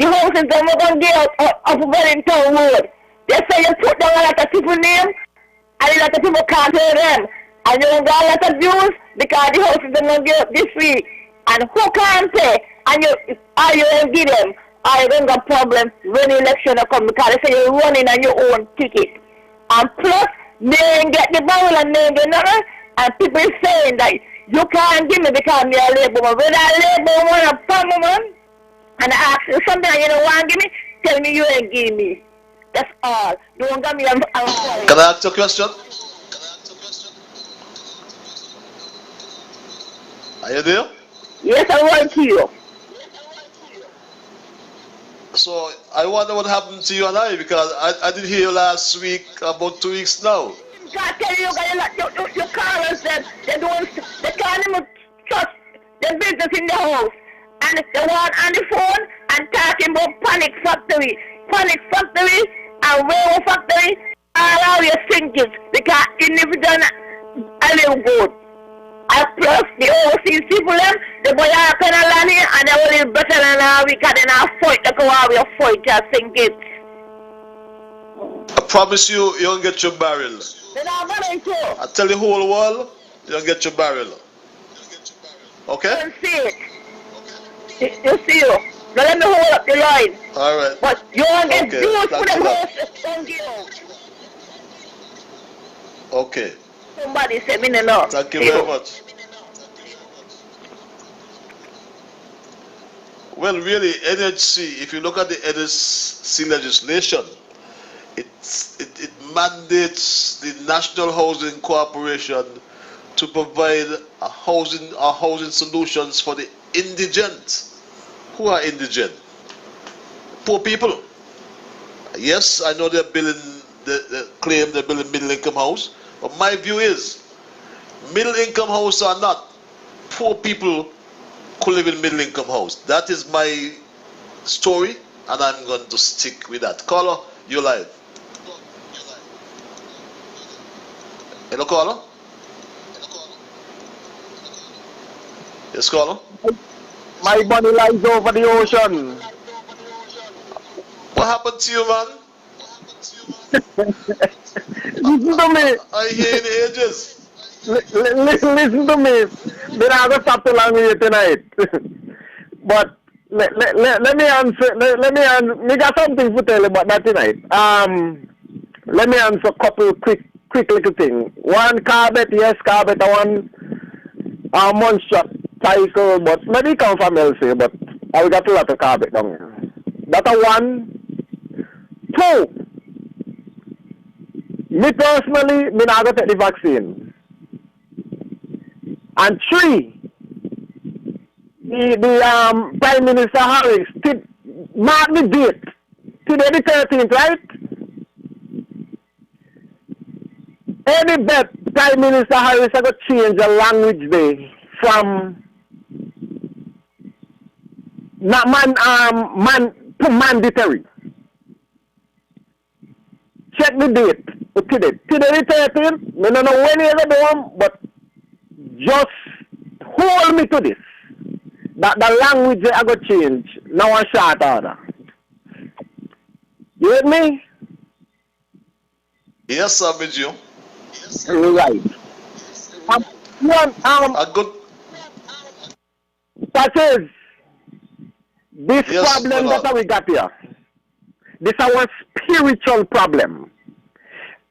the houses them are going to get out of Wellington Road. They say you put down a lot of people name and a lot of people can't hear them. And you don't got a lot of views because the houses them going to get up this week. And who can't pay? And you will give them. I don't got problem when the election come because they say you're running on your own ticket. And plus, they ain't get the barrel and they ain't get nothing. And people saying that you can't give me because you're a labor man. When I labor man, a farmer man, and I ask you something you don't want to give me, tell me you ain't give me. That's all. You won't give me I'm sorry. Can I ask you a question? Are you there? Yes, I want to you. So I wonder what happened to you and I because I didn't hear you last week, about 2 weeks now. I tell you, you callers them, they can't even trust the business in the house. And they want on the phone and talking about panic factory and railway factory, all your thinking because you never done a little good. And plus the overseas people them, the boy are penalty and they will better than we can fight the go we fight just think it. I promise you, you don't get your barrel. I tell the whole world, you don't get your barrel. Okay? You see it. You see you. Now let me hold up the line. All right. But you won't get Okay, used for thank the you, horses. Don't give out. Okay. Somebody said me no. Thank you very much. Well, really, NHC, if you look at the NHC legislation, it mandates the National Housing Corporation to provide a housing solutions for the indigent. Who are indigent? Poor people. Yes, I know they're building, they claim they're building middle-income house, but my view is, middle-income house or not, poor people could live in middle-income house. That is my story, and I'm going to stick with that. Caller, you're live. Hello, caller? Yes, caller? My money lies over the ocean. What happened to you, man? Listen to me. I hear in ages. Listen to me. Then I'm going to stop too long with you tonight. But let me answer. Let me answer. Me got something to tell you about that tonight. Let me answer a couple quick little things. One, carpet, yes, carpet. One, monster cycle, but maybe come from LC, but I got a lot of carpet down here. That's a one. Two, me personally, me not going to take the vaccine. And three, the Prime Minister Harris did mark the date, today the 13th, right? Any bet Prime Minister Harris are going to change the language there from not man to mandatory. Check the date. Today the 13th. I don't know when you're going to do, but just hold me to this. That the language they are going to change now a short order. You with me? Yes, I'm with you. Right. A good. That is this Yes, problem that we got here. This is our spiritual problem.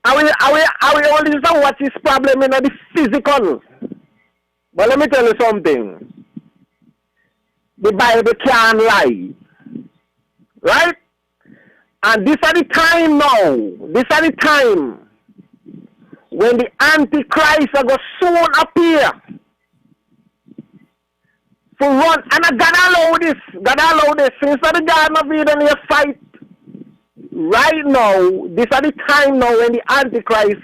Are we only know what is problem in the physical? But let me tell you something. The Bible can't lie. Right? And this is the time now. This is the time when the Antichrist are going to soon appear. For run, and God allow this. God allow this. Since the Garden of Eden, you fight. Right now, this is the time now when the Antichrist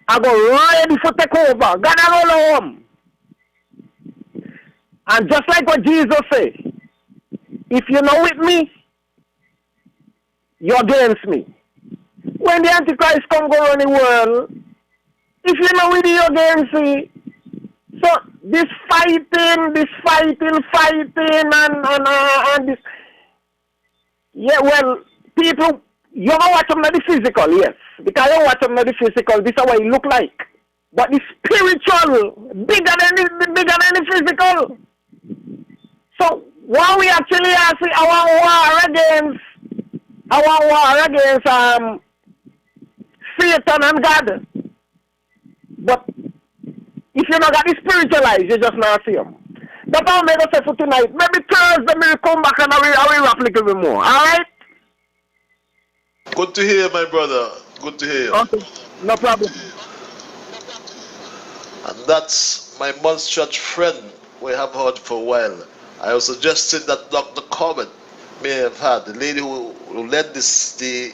are going ready for take over. God allow him. And just like what Jesus said, if you're not with me, you're against me. When the Antichrist come go around the world, if you're not with me, you're against me. So this fighting, and this. Yeah, well, people, you don't watch them in the physical, yes. Because you watch them in the physical, this is what it look like. But the spiritual, bigger than the physical. So what we actually are seeing our war against Satan and God. But if you not got the spiritual eyes, you just not see them. That's all I'm going to say for tonight. Maybe Thursday we'll come back and I will rap a little bit more. Alright? Good to hear, my brother. Good to hear. Okay. No problem. And that's my monstrous friend we have heard for a while. I was suggesting that Dr. Corbett may have had, the lady who led this, the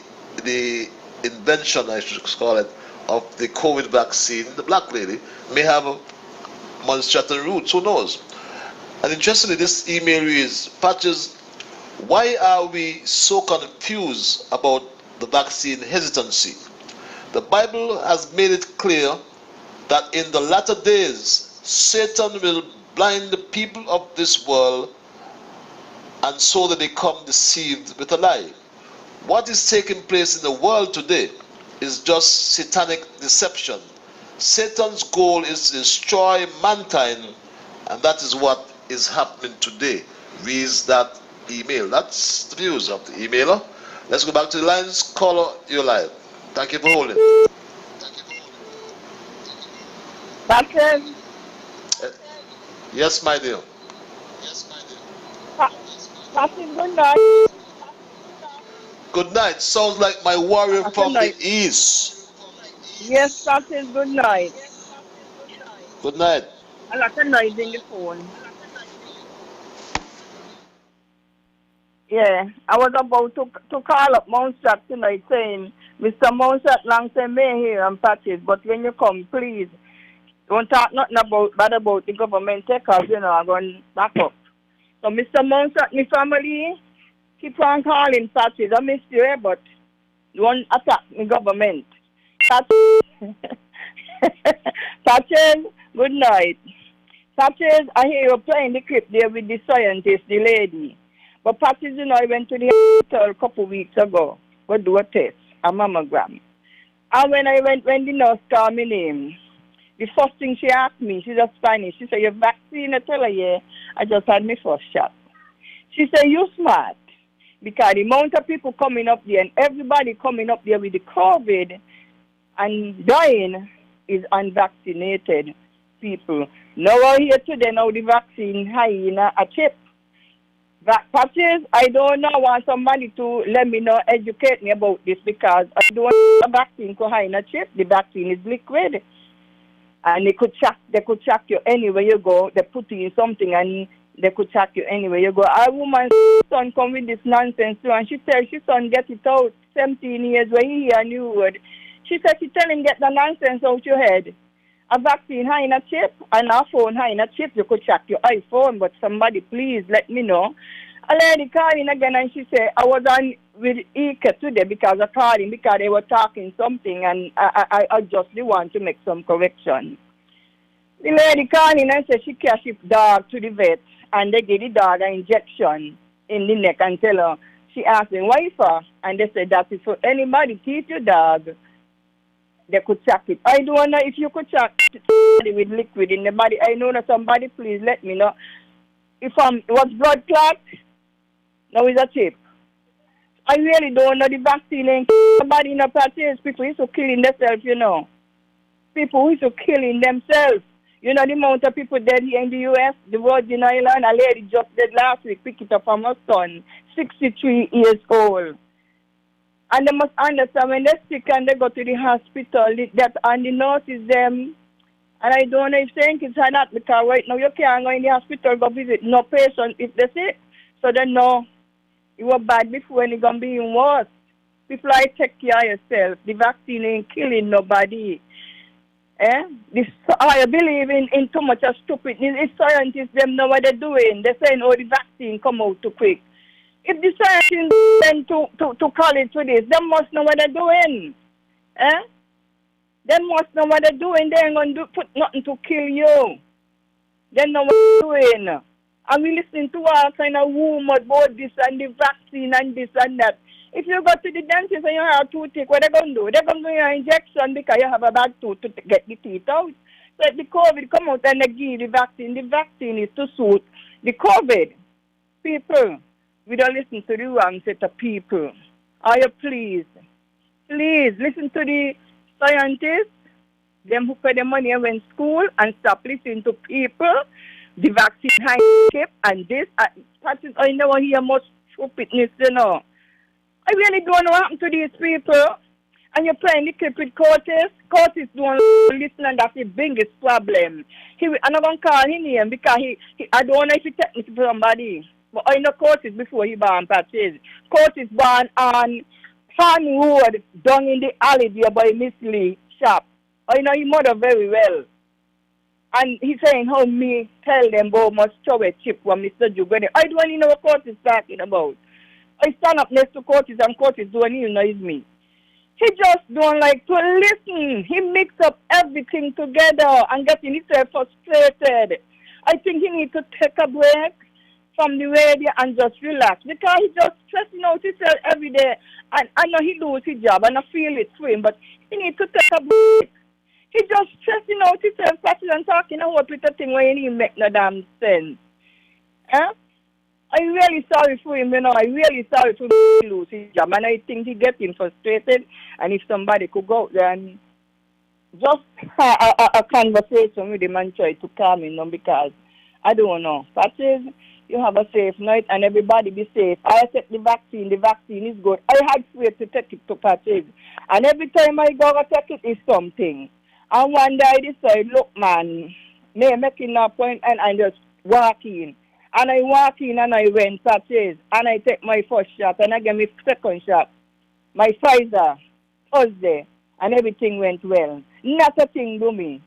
invention, I should call it, of the COVID vaccine, the black lady, may have a monstrous roots, who knows? And interestingly, this email reads, Patches, why are we so confused about the vaccine hesitancy? The Bible has made it clear that in the latter days, Satan will blind the people of this world, and so they become deceived with a lie. What is taking place in the world today is just satanic deception. Satan's goal is to destroy mankind, and that is what is happening today. Reads that email. That's the views of the emailer. Let's go back to the lines. Caller, you're live. Thank you for holding. Patrick? Yes, my dear. Patrick, good night. Good night. Sounds like my warrior from the east. Yes, Patrick, good night. Good night. A lot of noise in the phone. Yeah, I was about to call up Mountshot tonight saying, Mr. Mountshot long time may here and Patrick, but when you come, please, don't talk nothing bad about the government because, you know, I'm going back up. So, Mr. Mountshot, my family, keep on calling Patrick. I miss you, but don't attack the government. Patrick, good night. Patrick, I hear you playing the clip there with the scientist, the lady. But Patrick, you know, I went to the hospital a couple of weeks ago to do a test, a mammogram. And when I went, when the nurse called my name, the first thing she asked me, she's a Spanish, she said, your vaccine? I tell her, yeah, I just had my first shot. She said, you smart. Because the amount of people coming up there and everybody coming up there with the COVID and dying is unvaccinated people. Now we're here today, now the vaccine high in a chip. Patches, I don't know, I want somebody to let me know, educate me about this because I don't want the vaccine to hide in a chip. The vaccine is liquid. And they could check you anywhere you go. They put you in something and they could check you anywhere you go. A woman's son come with this nonsense too, and she tells her son get it out. 17 years when he hear a new word. She said she tell him get the nonsense out your head. A vaccine high in a chip and a phone high in a chip. You could check your iPhone, but somebody please let me know. A lady called in again and she said, I was on with Ike today because I called him because they were talking something and I just want to make some correction. The lady called in and said she can ship dog to the vet and they give the dog an injection in the neck and tell her, she asked them, why for? And they said that is for anybody teach your dog. They could check it. I don't know if you could check it with liquid in the body. I know that somebody please let me know. If was blood clot, now it's a chip. I really don't know the vaccine ain't somebody in the practice. People used to killing themselves, you know. People used to killing themselves. You know the amount of people dead here in the U.S., the Virgin Island, a lady just dead last week, picked it up from her son, 63 years old. And they must understand when they're sick and they go to the hospital, that and the nurses them, and I don't know if saying it's not because right now you can't go in the hospital go visit no patient if they're sick. So they know it was bad before and it's going to be even worse. People like take care of yourself. The vaccine ain't killing nobody. I believe in too much of stupidness. It's scientists, them know what they're doing. They're saying, oh, the vaccine come out too quick. If the scientists send to college for this, they must know what they're doing. They must know what they're doing. They ain't going to put nothing to kill you. They know what they're doing. And we listening to all kind of rumors about this and the vaccine and this and that. If you go to the dentist and you have a toothache, what are they going to do? They're going to do your injection because you have a bad tooth to get the teeth out. So if the COVID come out and they give the vaccine is to suit the COVID. People, we don't listen to the wrong set of people. Are you please listen to the scientists, them who pay the money and went to school, and stop listening to people. The vaccine high chip and this. I never hear much stupidness, you know. I really don't know what happened to these people. And you're playing the clip with Curtis. Curtis don't listen, and that's the biggest problem. I'm not going to call him name because I don't know if he take me to somebody. But I know Curtis before he born Patches. Curtis born on Fan Road down in the alley there by Miss Lee shop. I know his mother very well. And he's saying how me tell them about much throw a chip from Mr. Jugani. I don't even know what Curtis is talking about. I stand up next to Curtis and Curtis don't even know me. He just don't like to listen. He mix up everything together and getting himself frustrated. I think he needs to take a break from the radio and just relax because he just stressing out himself every day. And I know he lose his job and I feel it for him, but he needs to take a break. He just stressing out himself, and talking about with a thing where he didn't make no damn sense. Eh? I'm really sorry for him, I really sorry for him to lose his job. And I think he gets him frustrated. And if somebody could go out there and just have a conversation with him and try to calm him down because I don't know. Patches, you have a safe night and everybody be safe. I take the vaccine. The vaccine is good. I had fear to take it to Patches. And every time I go to take it is something. And one day I decide, look, man, me making an appointment and I just walk in. And I walk in and I went Patches. And I take my first shot and I get my second shot. My Pfizer, Thursday. And everything went well. Not a thing to me.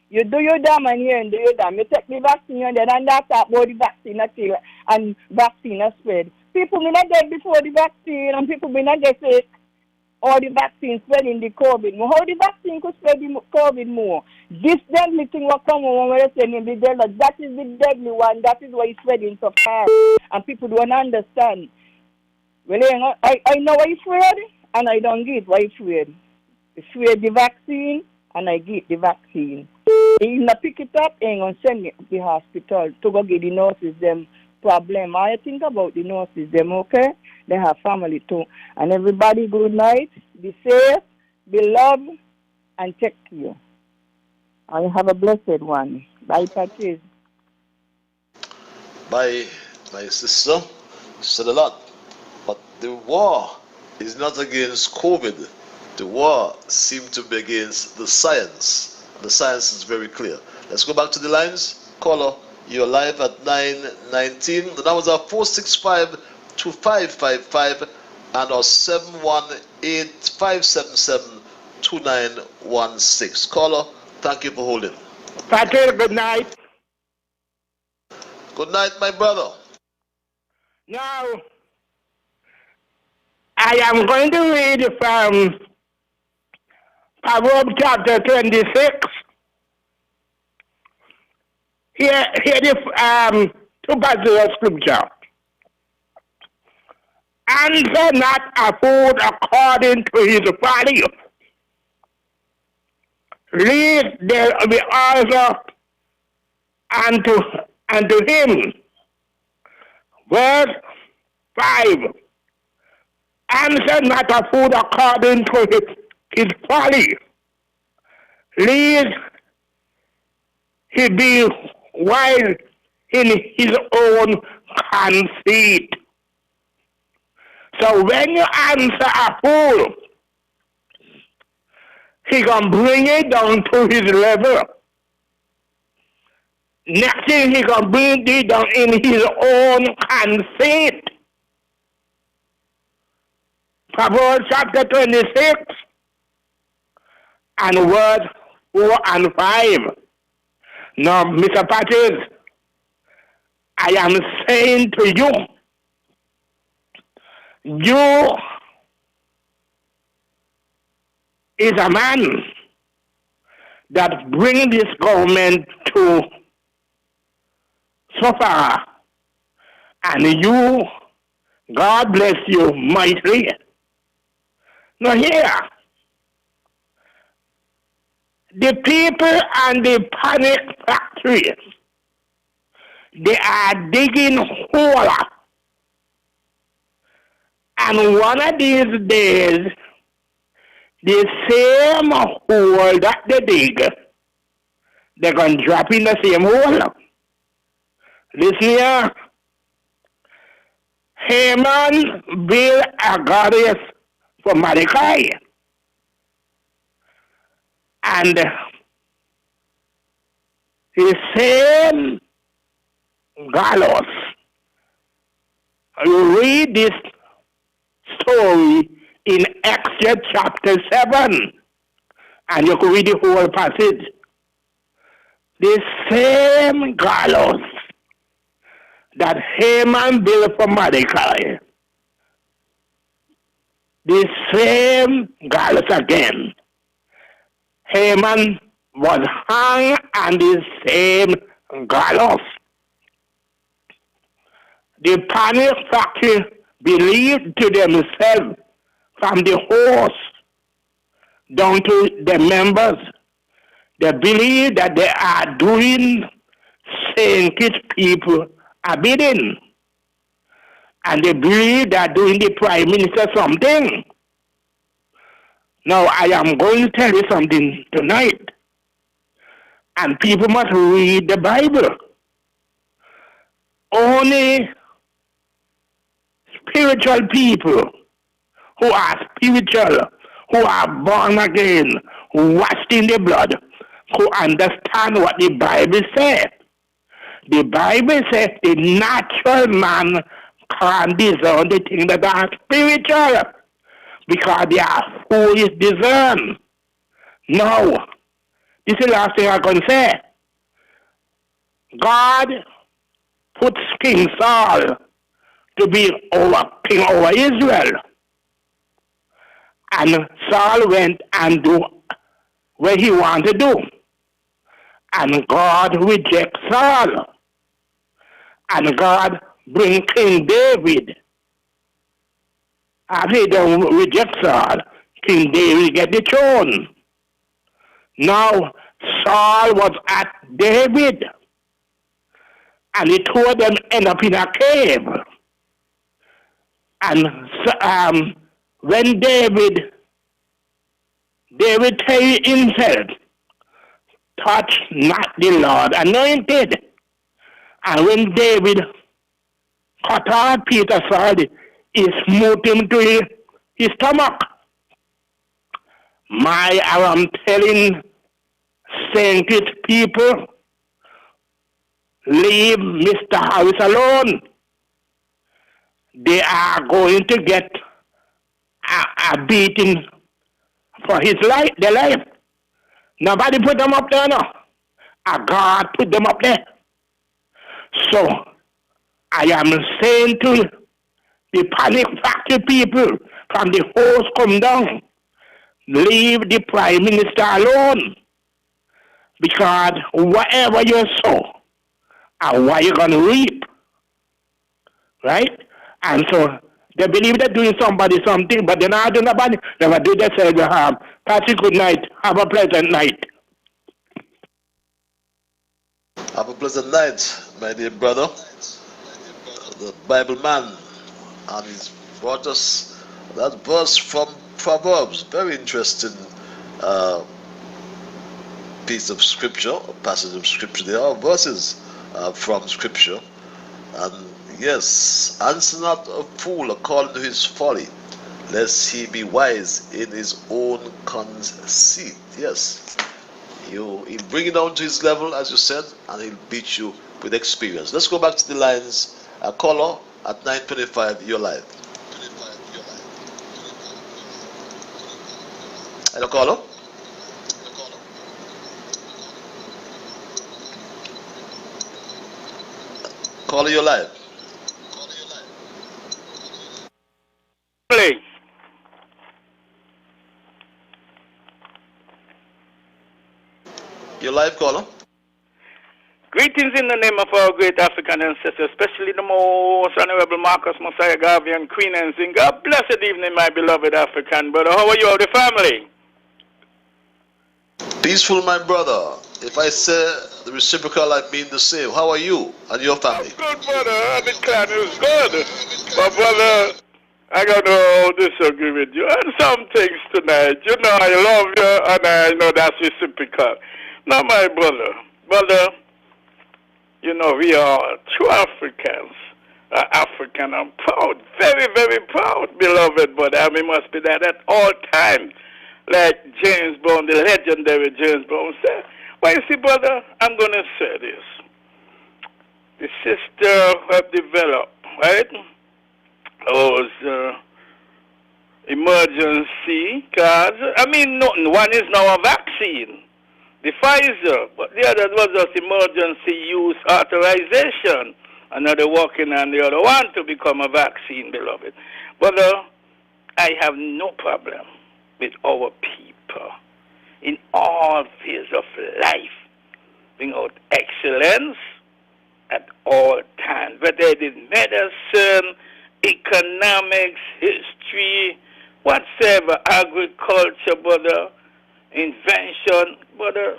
You do your damn and here and do your damn. You take the vaccine and then that talk about the vaccine and vaccine has spread. People may not get before the vaccine and people may not get sick. Or the vaccine spreading the COVID more. How the vaccine could spread the COVID more? This deadly thing will come when we're saying the deadly. That is the deadly one. That is why it's spreading so fast. And people don't understand. Well, I know why you're afraid and I don't get why you're afraid. Afraid the vaccine and I get the vaccine. If not pick it up, ain't gonna send me to the hospital to go get the nurses them problem. I think about the nurses them, okay? They have family too. And everybody, good night. Be safe, be loved, and take care. And have a blessed one. Bye, Patrice. Bye, my sister. You said a lot. But the war is not against COVID. The war seems to be against the science. The science is very clear. Let's go back to the lines. Caller, you're live at 9:19. The numbers are 465-2555 and our 718-577-2916. Caller, thank you for holding. Patrick, good night. Good night, my brother. Now, I am going to read from Proverbs chapter 26. Here the two passages of scripture. Answer not a fool according to his value. Lead the answer unto him. Verse 5. Answer not a fool according to his folly. Least he be wise in his own conceit. So when you answer a fool, he gonna bring it down to his level. Next thing he gonna bring it down in his own conceit. Proverbs chapter 26 and verse 4 and 5. Now, Mr. Patrick, I am saying to you, you is a man that brings this government to so far, and you, God bless you mightily. Now here, the people and the panic factory, they are digging hole. And one of these days, the same hole that they dig, they're going to drop in the same hole. Listen here. Haman built a goddess for Mordecai. And the same gallows. You read this story in Exodus chapter 7, and you can read the whole passage. The same gallows that Haman built for Mordecai, the same gallows again. Haman was hung on the same gallows. The panic factory believed to themselves from the host down to the members. They believe that they are doing sainted people a bidding. And they believe they are doing the prime minister something. Now I am going to tell you something tonight. And people must read the Bible. Only spiritual people who are spiritual, who are born again, who washed in the blood, who understand what the Bible says. The Bible says the natural man can't discern the things that are spiritual because they are foolish discern. Now, this is the last thing I can say. God put King Saul to be king over Israel. And Saul went and do what he wanted to do. And God rejects Saul. And God bring King David. After he don't reject Saul, King David get the throne. Now Saul was at David. And the two of them end up in a cave. And when David tell himself, touch not the Lord anointed. And when David cut off Peter's sword, he smote him to his stomach. I am telling sainted people, leave Mr. Harris alone. They are going to get a beating for their life. Nobody put them up there now. God put them up there. So I am saying to the panic factory people from the host come down, leave the prime minister alone. Because whatever you sow, and what you're going to reap. Right? And so they believe they're doing somebody something, but they're not doing nobody. Never do themselves harm. Patrick, good night. Have a pleasant night. Have a pleasant night, my dear brother. The Bible man, and he's brought us that verse from Proverbs. Very interesting piece of scripture, a passage of scripture. There are verses from scripture. And yes, answer not a fool according to his folly, lest he be wise in his own conceit. Yes, he'll bring it down to his level, as you said, and he'll beat you with experience. Let's go back to the lines. Caller at 9:25, you're live. Hello, caller. Caller, you're live. Play. You're live, caller. Greetings in the name of our great African ancestors, especially the most honorable Marcus Mosiah Garvey and Queen Nzinga. Blessed evening, my beloved African brother. How are you, all the family? Peaceful, my brother. If I say the reciprocal, I mean the same. How are you and your family? Good, brother. And the clan is good. But, brother, I got to disagree with you on some things tonight. You know I love you, and I know that's reciprocal. Now, my brother, you know, we are true Africans. African, I'm proud, very, very proud, beloved brother. And we must be that at all times. Like James Brown, the legendary James Brown said. Well, you see, brother, I'm going to say this. The sister have developed, right? Was emergency cards. I mean, one is now a vaccine. The Pfizer, but the other was just emergency use authorization. Another working on the other one to become a vaccine, beloved. But I have no problem with our people in all fields of life. bring out excellence at all times, whether it is medicine, economics, history, whatsoever, agriculture, brother, invention, brother.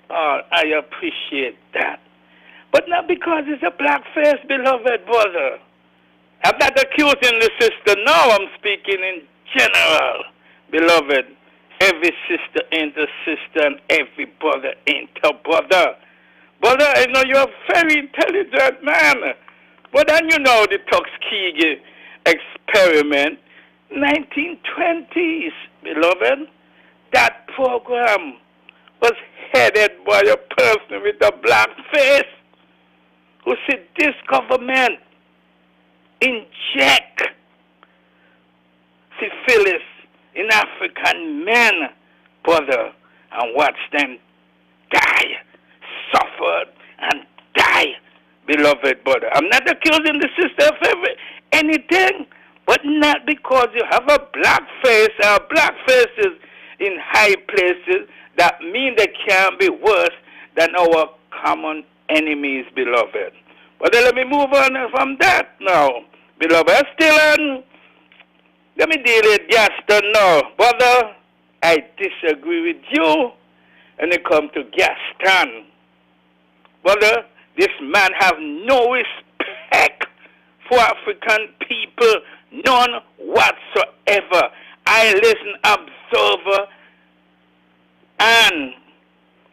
I appreciate that. But not because it's a black face, beloved brother. I'm not accusing the sister. No, I'm speaking in general, beloved. Every sister ain't a sister and every brother ain't a brother. Brother, I know you're a very intelligent man. But then you know the Tuskegee experiment, 1920s, beloved. That program was headed by a person with a black face who said this government inject syphilis in African men, brother, and watch them die, suffer, and die, beloved brother. I'm not accusing the sister of anything, but not because you have a black face or black faces in high places that mean they can't be worse than our common enemies, beloved. But let me move on from that now, beloved. Still, let me deal with Gaston now. Brother, I disagree with you when it comes to Gaston. Brother, this man have no respect for African people, none whatsoever. I listen, Observer and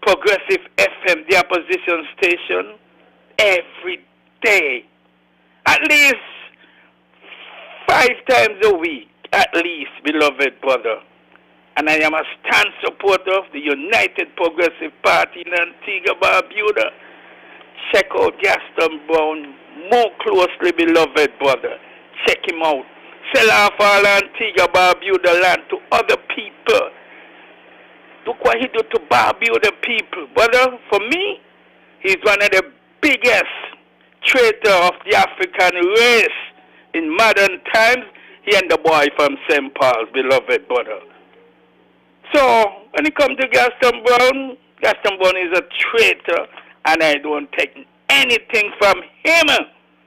Progressive FM, the opposition station, every day. At least 5 times a week, at least, beloved brother. And I am a stand supporter of the United Progressive Party in Antigua Barbuda. Check out Gaston Brown more closely, beloved brother. Check him out. Sell off all Antigua Barbuda land to other people. Look what he do to Barbuda people. Brother, for me, he's one of the biggest traitor of the African race in modern times. He and the boy from St. Paul's, beloved brother. So, when it comes to Gaston Brown is a traitor, and I don't take anything from him,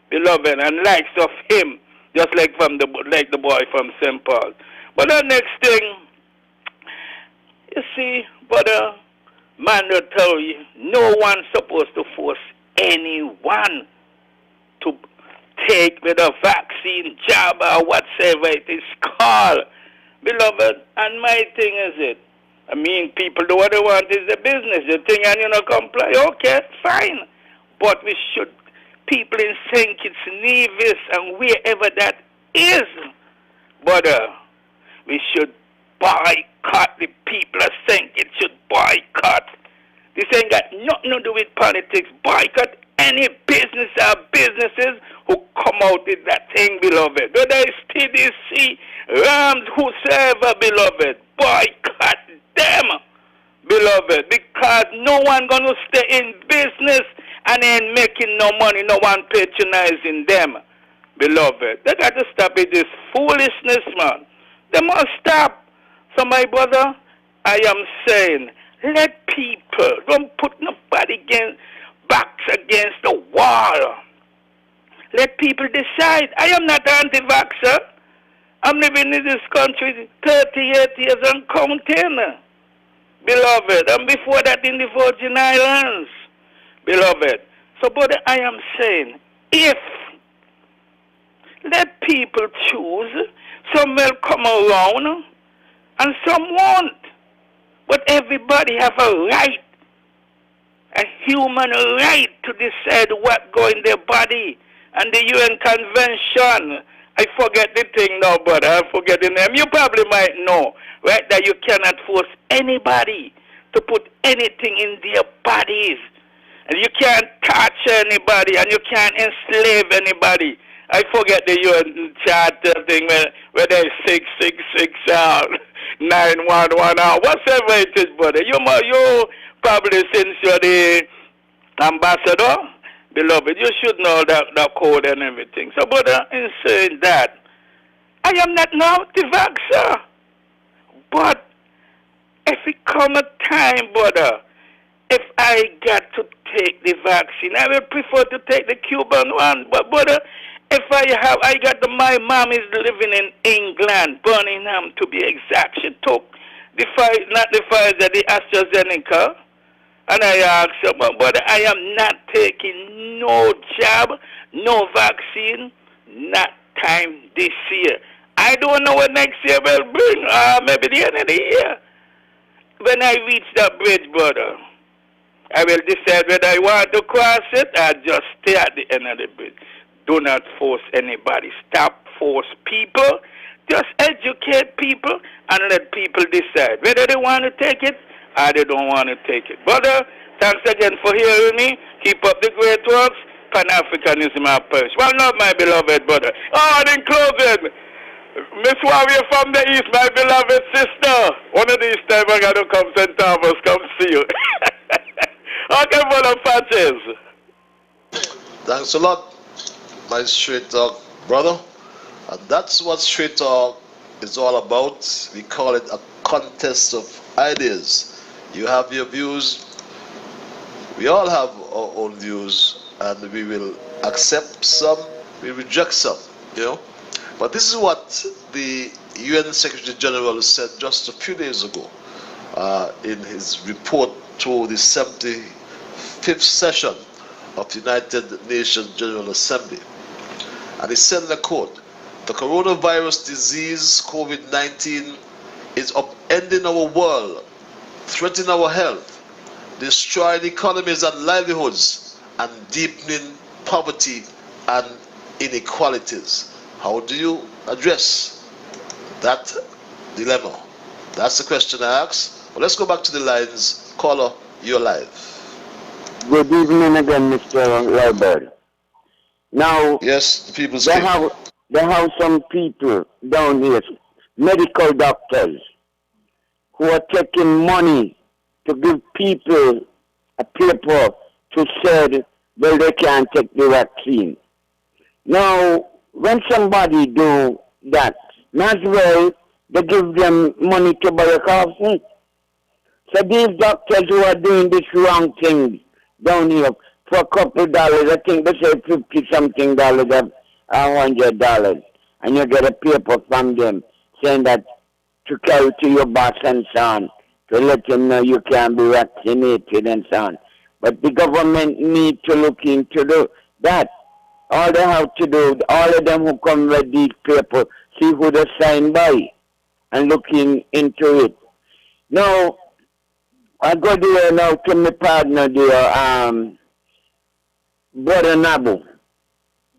beloved, and likes of him, just like the boy from St. Paul. But the next thing, you see, brother, mandatory, no one's supposed to force anyone to take with a vaccine, jab, or whatsoever it is called, beloved. And my thing is it, I mean, people do what they want is the business. You think and you not comply, okay, fine. But we should, people in St. Kitts, Nevis, and wherever that is, brother, we should boycott. The people of St. Kitts should boycott. This ain't got nothing to do with politics. Boycott any business or businesses who come out with that thing, beloved. Whether it's TDC, Rams, whosoever, beloved, boycott them, beloved, because no one gonna stay in business and ain't making no money, no one patronizing them, beloved. They got to stop with this foolishness, man. They must stop. So my brother, I am saying, let people, don't put nobody backs against the wall. Let people decide. I am not anti-vaxxer. I'm living in this country 38 years and counting, beloved. And before that in the Virgin Islands, beloved. So, brother, I am saying, if let people choose, some will come around and some won't. But everybody have a right, a human right to decide what go in their body. And the UN Convention, I forget the thing now, brother, I forget the name. You probably might know, right, that you cannot force anybody to put anything in their bodies. And you can't torture anybody, and you can't enslave anybody. I forget the UN Charter thing where there's 666 911 whatever it is, brother. You probably, since you're the ambassador, beloved, you should know that code and everything. So, brother, in saying that, I am not now anti-vaxxer. But if it come a time, brother, if I got to take the vaccine, I would prefer to take the Cuban one. But brother, if I got my mom is living in England, Birmingham to be exact. She took not the Pfizer, the AstraZeneca. And I asked her, but brother, I am not taking no jab, no vaccine, not time this year. I don't know what next year will bring, maybe the end of the year. When I reach that bridge, brother, I will decide whether I want to cross it or just stay at the end of the bridge. Do not force anybody. Stop force people. Just educate people and let people decide whether they want to take it or they don't want to take it. Brother, thanks again for hearing me. Keep up the great works. Pan-Africanism and perish. Well, not my beloved brother. Oh, and in closing, Miss Warrior from the East, my beloved sister. One of these times I got to come St. Thomas, come see you. Okay, brother Patches. Thanks a lot, my straight talk brother. And that's what straight talk is all about. We call it a contest of ideas. You have your views. We all have our own views, and we will accept some, we reject some, you know. But this is what the UN Secretary General said just a few days ago in his report to the 75th session of the United Nations General Assembly. And he said in a quote, "The coronavirus disease, COVID-19, is upending our world, threatening our health, destroying economies and livelihoods, and deepening poverty and inequalities." How do you address that dilemma? That's the question I ask. Well, let's go back to the lines. Caller, you're live. Good evening again, Mr. Liburd. Now, yes, the people speak. They have some people down here, medical doctors, who are taking money to give people a paper to say, well, they can't take the vaccine. Now, when somebody do that, as well, they give them money to buy a coffee. So these doctors who are doing this wrong thing down here for a couple dollars, I think they say $50-something or $100, and you get a paper from them saying that to carry to your boss and so on, to let them know you can be vaccinated and so on. But the government need to look into that. All they have to do, all of them who come with these papers, see who they sign by and looking into it. Now, I go there now to my partner there, Brother Nabu.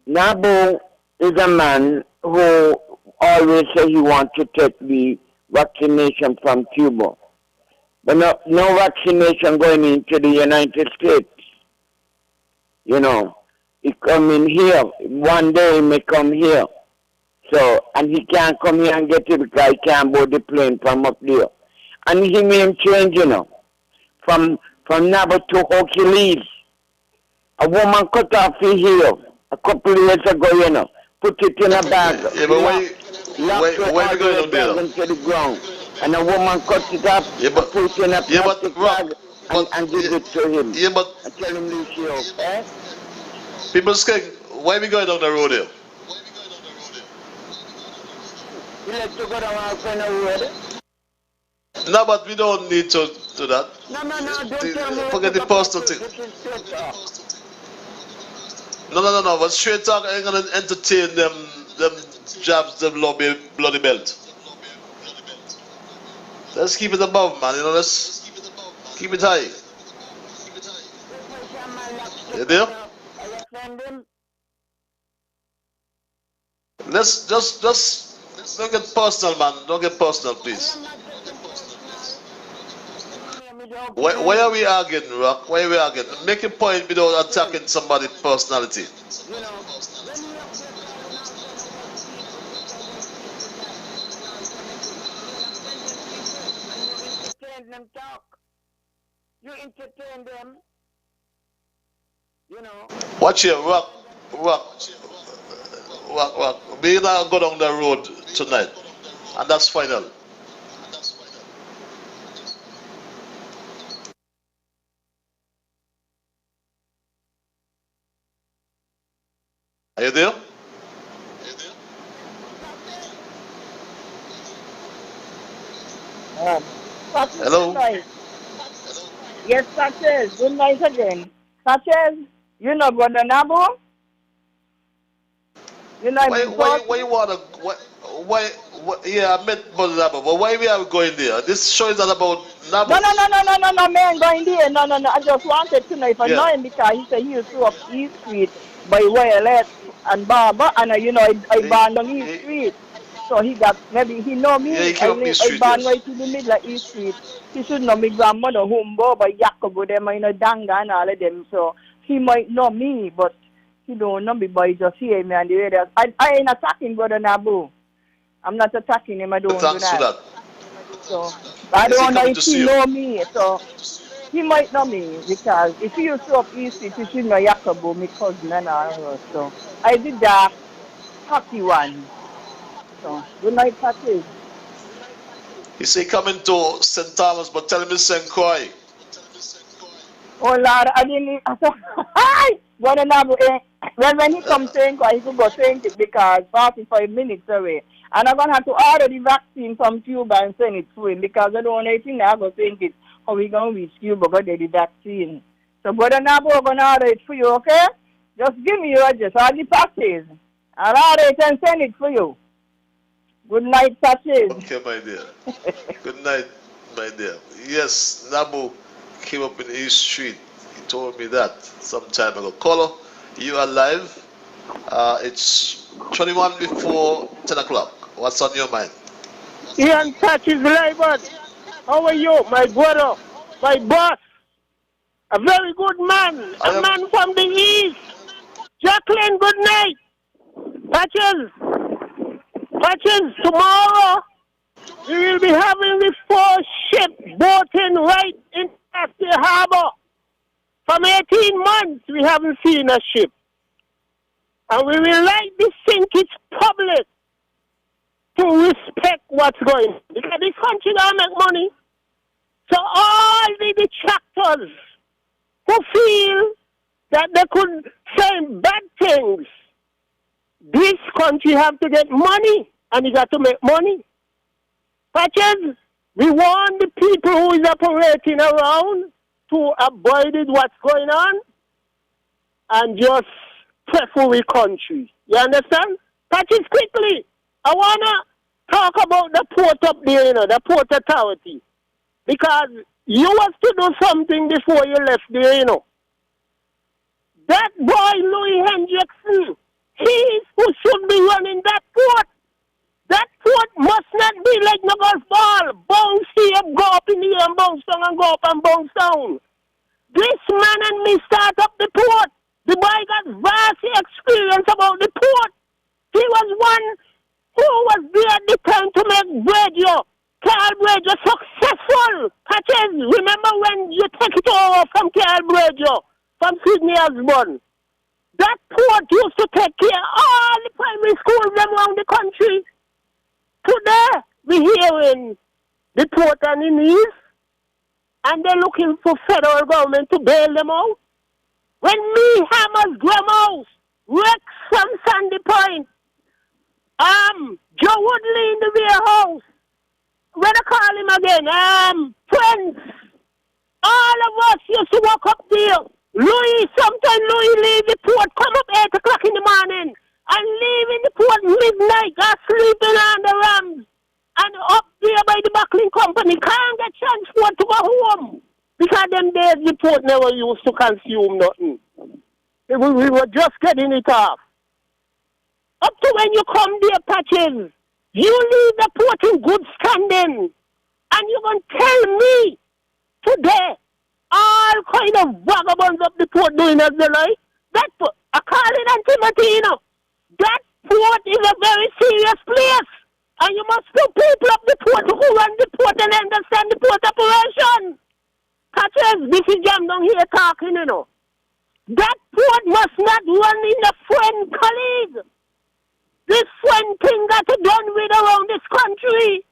Nabu is a man who always say he wants to take the vaccination from Cuba. But no vaccination going into the United States. You know, he come in here. One day he may come here. So, and he can't come here and get it because he can't board the plane from up there. And he may change, you know, from Nabu to Hercules. A woman cut off his hair a couple of years ago, you know, put it in a bag. Yeah, but why you going on there? Into the ground. And a woman cut it up, put it in a plastic bag, and give it to him. Yeah, but and tell him leave you up, eh? People saying, why are we going down the road here? You like to go down our kind of road? No, but we don't need to do that. No, don't tell me. Forget the personal thing. No. But straight talk ain't gonna entertain them jabs, them bloody belt. Let's keep it above, man. You know, let's keep it high. You there? Let's just don't get personal, man. Don't get personal, please. Why are we arguing, Rock? Why are we arguing? Make a point without attacking somebody's personality. You entertain them. You know. Watch here, Rock. We not go down the road tonight, and that's final. Hello? Good night. Yes, Sanchez. Good night again. Sanchez, you know Brother Nabo? You know Why him you wanna why yeah, I met Brother Nabo, but why we are going there? This show is not about Nabo. No, man, going there. No. I just wanted to know if I know Yeah. him because he said he used to up East Street by Wireless and Barber, and I born on East Street. So he got, maybe he know Yeah, he me. came up East I Street, born yes. right in the middle of East Street. He should know me grandmother Humbo, but Jacobo, them, Danga and all of them. So he might know me, but he don't know me, but he just hear me on the radio. I ain't attacking Brother Nabu. I'm not attacking him. I don't do Thanks for that. that. So I Is he don't know coming if to he see you? know me. So he might know me because if he used to up East Street, he should know Jacobo, my cousin and all. So I did that happy one. So good night, Patrick. He say coming to St. Thomas, but tell him it's St. Croix. Oh Lord, I didn't. What another? When he comes saying, he could go saying it because 45 minutes away, and I'm gonna have to order the vaccine from Cuba and send it to him because I don't want anything. I go think it how we gonna reach Cuba go get the vaccine. So, brother Nabo, I'm gonna order it for you, okay? Just give me your address, all the patches. I'll order it and send it for you. Good night, patches. Okay, my dear. Good night, my dear. Yes, Nabu came up in East Street. He told me that some time ago. Caller, you are live. It's 21 before 10 o'clock. What's on your mind? Ian Patches Liburd. How are you, my brother, my boss? A very good man, a man from the East. Jacqueline, good night. Patches, tomorrow we will be having the 4-ship boating right in the harbor. From 18 months, we haven't seen a ship. And we will like to think it's public to respect what's going on. Because this country don't make money. So all the detractors who feel that they could say bad things, this country have to get money, and you got to make money. Patches, we want the people who is operating around to avoid what's going on and just prefer the country. You understand? Patches, quickly, I want to talk about the port up there, the port authority. Because you was to do something before you left there, That boy, Louis Hendrickson, he is who should be running that port. That port must not be like no golf ball. Bounce here, go up in the air and bounce down and go up and bounce down. This man and me start up the port. The boy got vast experience about the port. He was one who was there at the time to make radio. Carl Radio successful. Patches, remember when you take it over from Carl Radio, from Sydney Osborne? That port used to take care of all the primary schools around the country. Today, we're hearing the port and the Nevis, and they're looking for federal government to bail them out. When me, Hammers, Gramos, Rex from Sandy Point, Joe Woodley in the warehouse, when I call him again, Prince, all of us used to walk up there. Sometimes Louis leave the port, come up 8 o'clock in the morning, and leave in the port midnight, go sleeping on the Rams, and up there by the Buckling Company, can't get transport to go home. Because them days the port never used to consume nothing. We were just getting it off. Up to when you come there, Patches, you leave the port in good standing, and you're going to tell me today all kind of vagabonds up the port doing as they like. That port, I call it Timothy, that port is a very serious place, and you must put people up the port who run the port and understand the port operation. Patches, this is Jam down here talking, That port must not run in a friend colleague. This friend thing got to done with around this country.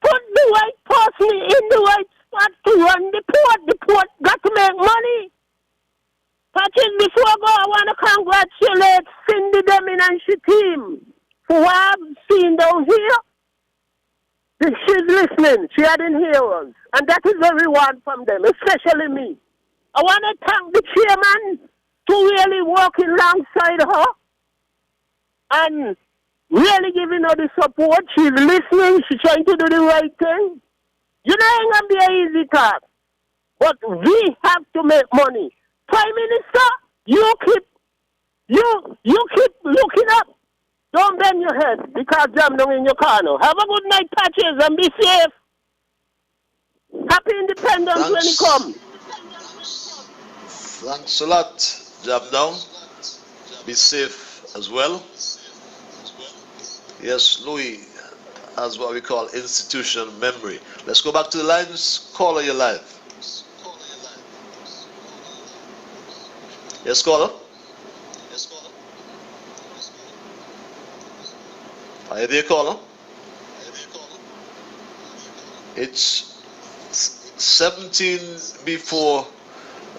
Put the right person in the right spot to run the port. The port got to make money. Patches, before I go, I want to congratulate Cindy Deming and she team for what I've seen down here. She's listening. She didn't hear us. And that is what we want from them, especially me. I want to thank the chairman to really work alongside her and really giving her the support. She's listening. She's trying to do the right thing. You know, it ain't going to be an easy task. But we have to make money. Prime Minister, you keep looking up. Don't bend your head because jam down in your corner. Have a good night, Patches, and be safe. Happy Independence when it comes. Thanks a lot, Jam Down. Be safe as well. Yes, Louis has what we call institutional memory. Let's go back to the lines. Caller, you're live. Yes, caller. Are you there, caller? It's 17 before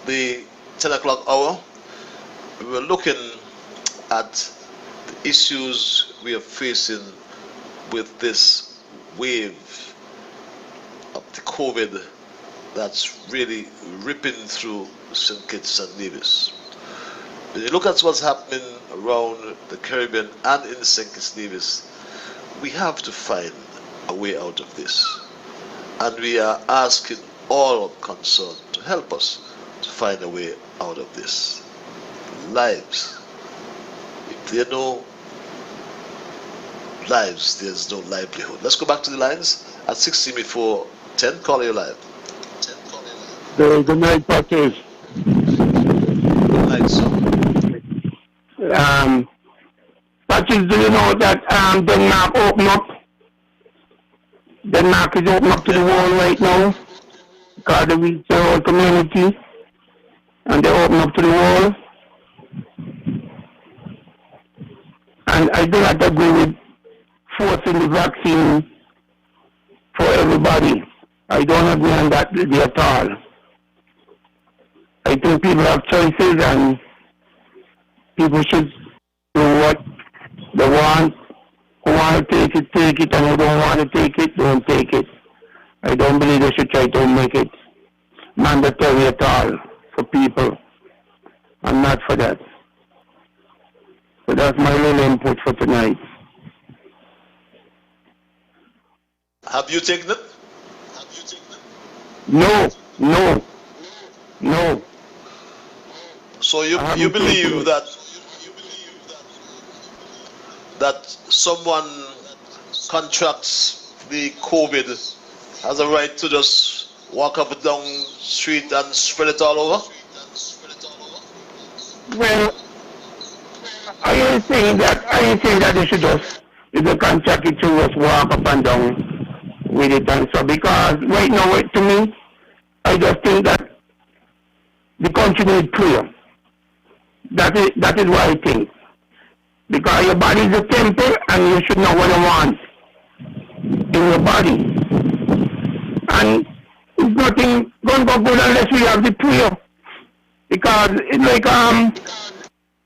the 10 o'clock hour. We were looking at the issues we are facing with this wave of the COVID that's really ripping through St. Kitts and Nevis. When you look at what's happening around the Caribbean and in St. Kitts and Nevis, we have to find a way out of this. And we are asking all concerned to help us to find a way out of this. Lives. If there are no lives, there's no livelihood. Let's go back to the lines at 16 before 10. Call you live. Good night, Patches. Good night, sir. Patches, do you know that Denmark opened up? Denmark is open up to the world right now because they reach their whole community and they open up to the world. And I do not agree with forcing the vaccine for everybody. I don't agree on that at all. I think people have choices and people should do what they want. Who want to take it, and who don't want to take it, don't take it. I don't believe they should try to make it mandatory at all for people. I'm not for that. So that's my little input for tonight. Have you taken it? No. So you believe that someone contracts the COVID has a right to just walk up and down the street and spread it all over? Well, I ain't saying that they should just, if they contract it, to just walk up and down with it and so, because right now, to me, I just think that the country needs prayer. That is what I think. Because your body is a temple and you should know what you want in your body. And it's nothing going to go good unless we have the prayer. Because it's like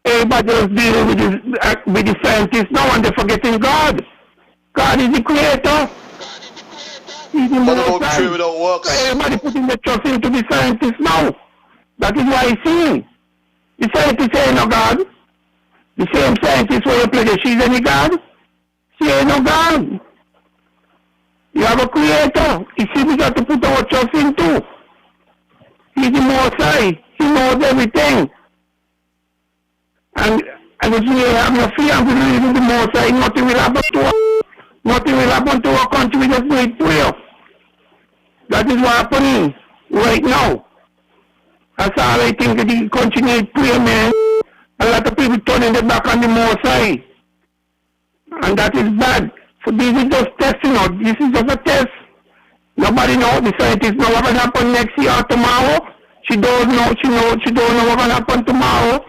everybody was dealing with the scientists now and they're forgetting God. God is the creator. He's the most high. So everybody putting the trust into the scientists now. That is why I see. The scientists ain't no God. The same scientist where you play the she's any God? She ain't no God. You have a creator. You see, we got to put our trust in too. He's the most high. He knows everything. And if we have no fear and we believe in the most high, nothing will happen to us. Nothing will happen to our country. We just need prayer. That is what's happening right now. That's all I think that the country needs prayer, man. A lot of people turning their back on the Most High. And that is bad. So this is just testing out. This is just a test. Nobody knows. The scientists know what's going to happen next year or tomorrow. She don't know. She don't know what's going to happen tomorrow.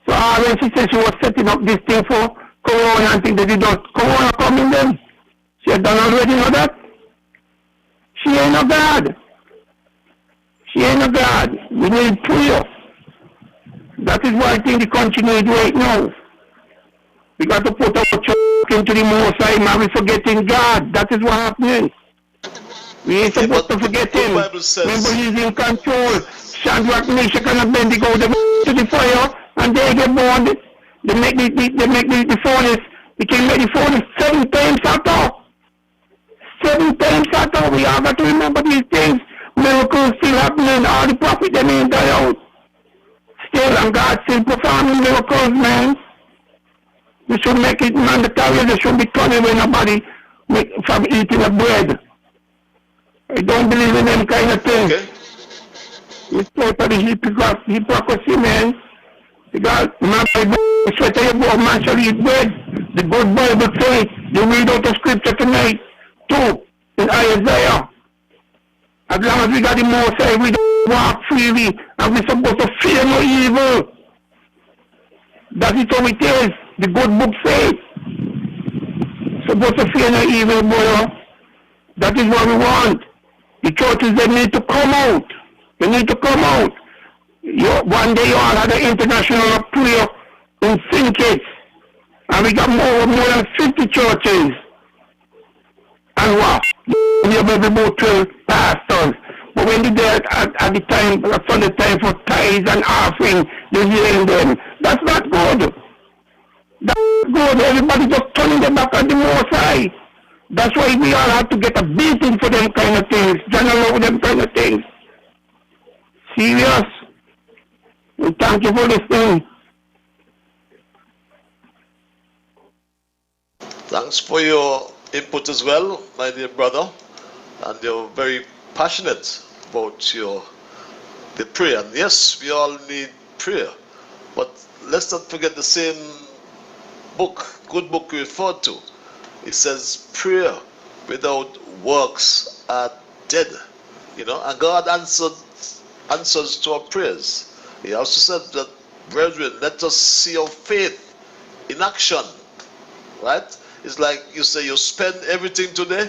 So when she said she was setting up this thing for Corona and things that they don't. Corona coming then. She had done already know that. She ain't no God. She ain't no God. We need prayer. That is what I think the country needs right now. We got to put our trust talking to the Most High, man. We're forgetting God. That is what happening. We ain't supposed to forget him. Remember, he's in control. Shadrach, Meshach, and Abednego, they go to the fire, and they get burned. They make the furnace. They can make the furnace 7 times hotter. 7 times hotter. We all got to remember these things. Miracles still happening. All the prophets, they ain't die out. Still, and God still performing miracles, man. We should make it mandatory. They should be turning away nobody from eating a bread. I don't believe in them kind of things. Okay. It's totally hypocrisy, man. Because man, the sweat of your brow, man shall eat bread. The good Bible says, you read out the scripture tonight, too, in Isaiah. As long as we got the Most High, we don't walk freely, and we're supposed to fear no evil. That is how it is. The good book says. Supposed to fear no evil, brother. That is what we want. The churches, they need to come out. They need to come out. One day you all had an international prayer in St. And we got more than 50 churches. And what? We have about 12 pastors. But when they there at the time, from the time for tithes and offering, you're hearing them. That's not good. That's good. Everybody just turning their back on the Most High. That's why we all have to get a beating for them kind of things. Don't allow them kind of things. Serious. And thank you for listening. Thanks for your input as well, my dear brother. And you're very passionate about the prayer. And yes, we all need prayer. But let's not forget the same book, good book you referred to. It says prayer without works are dead. You know, and God answers to our prayers. He also said that, brethren, let us see our faith in action. Right? It's like you say you spend everything today,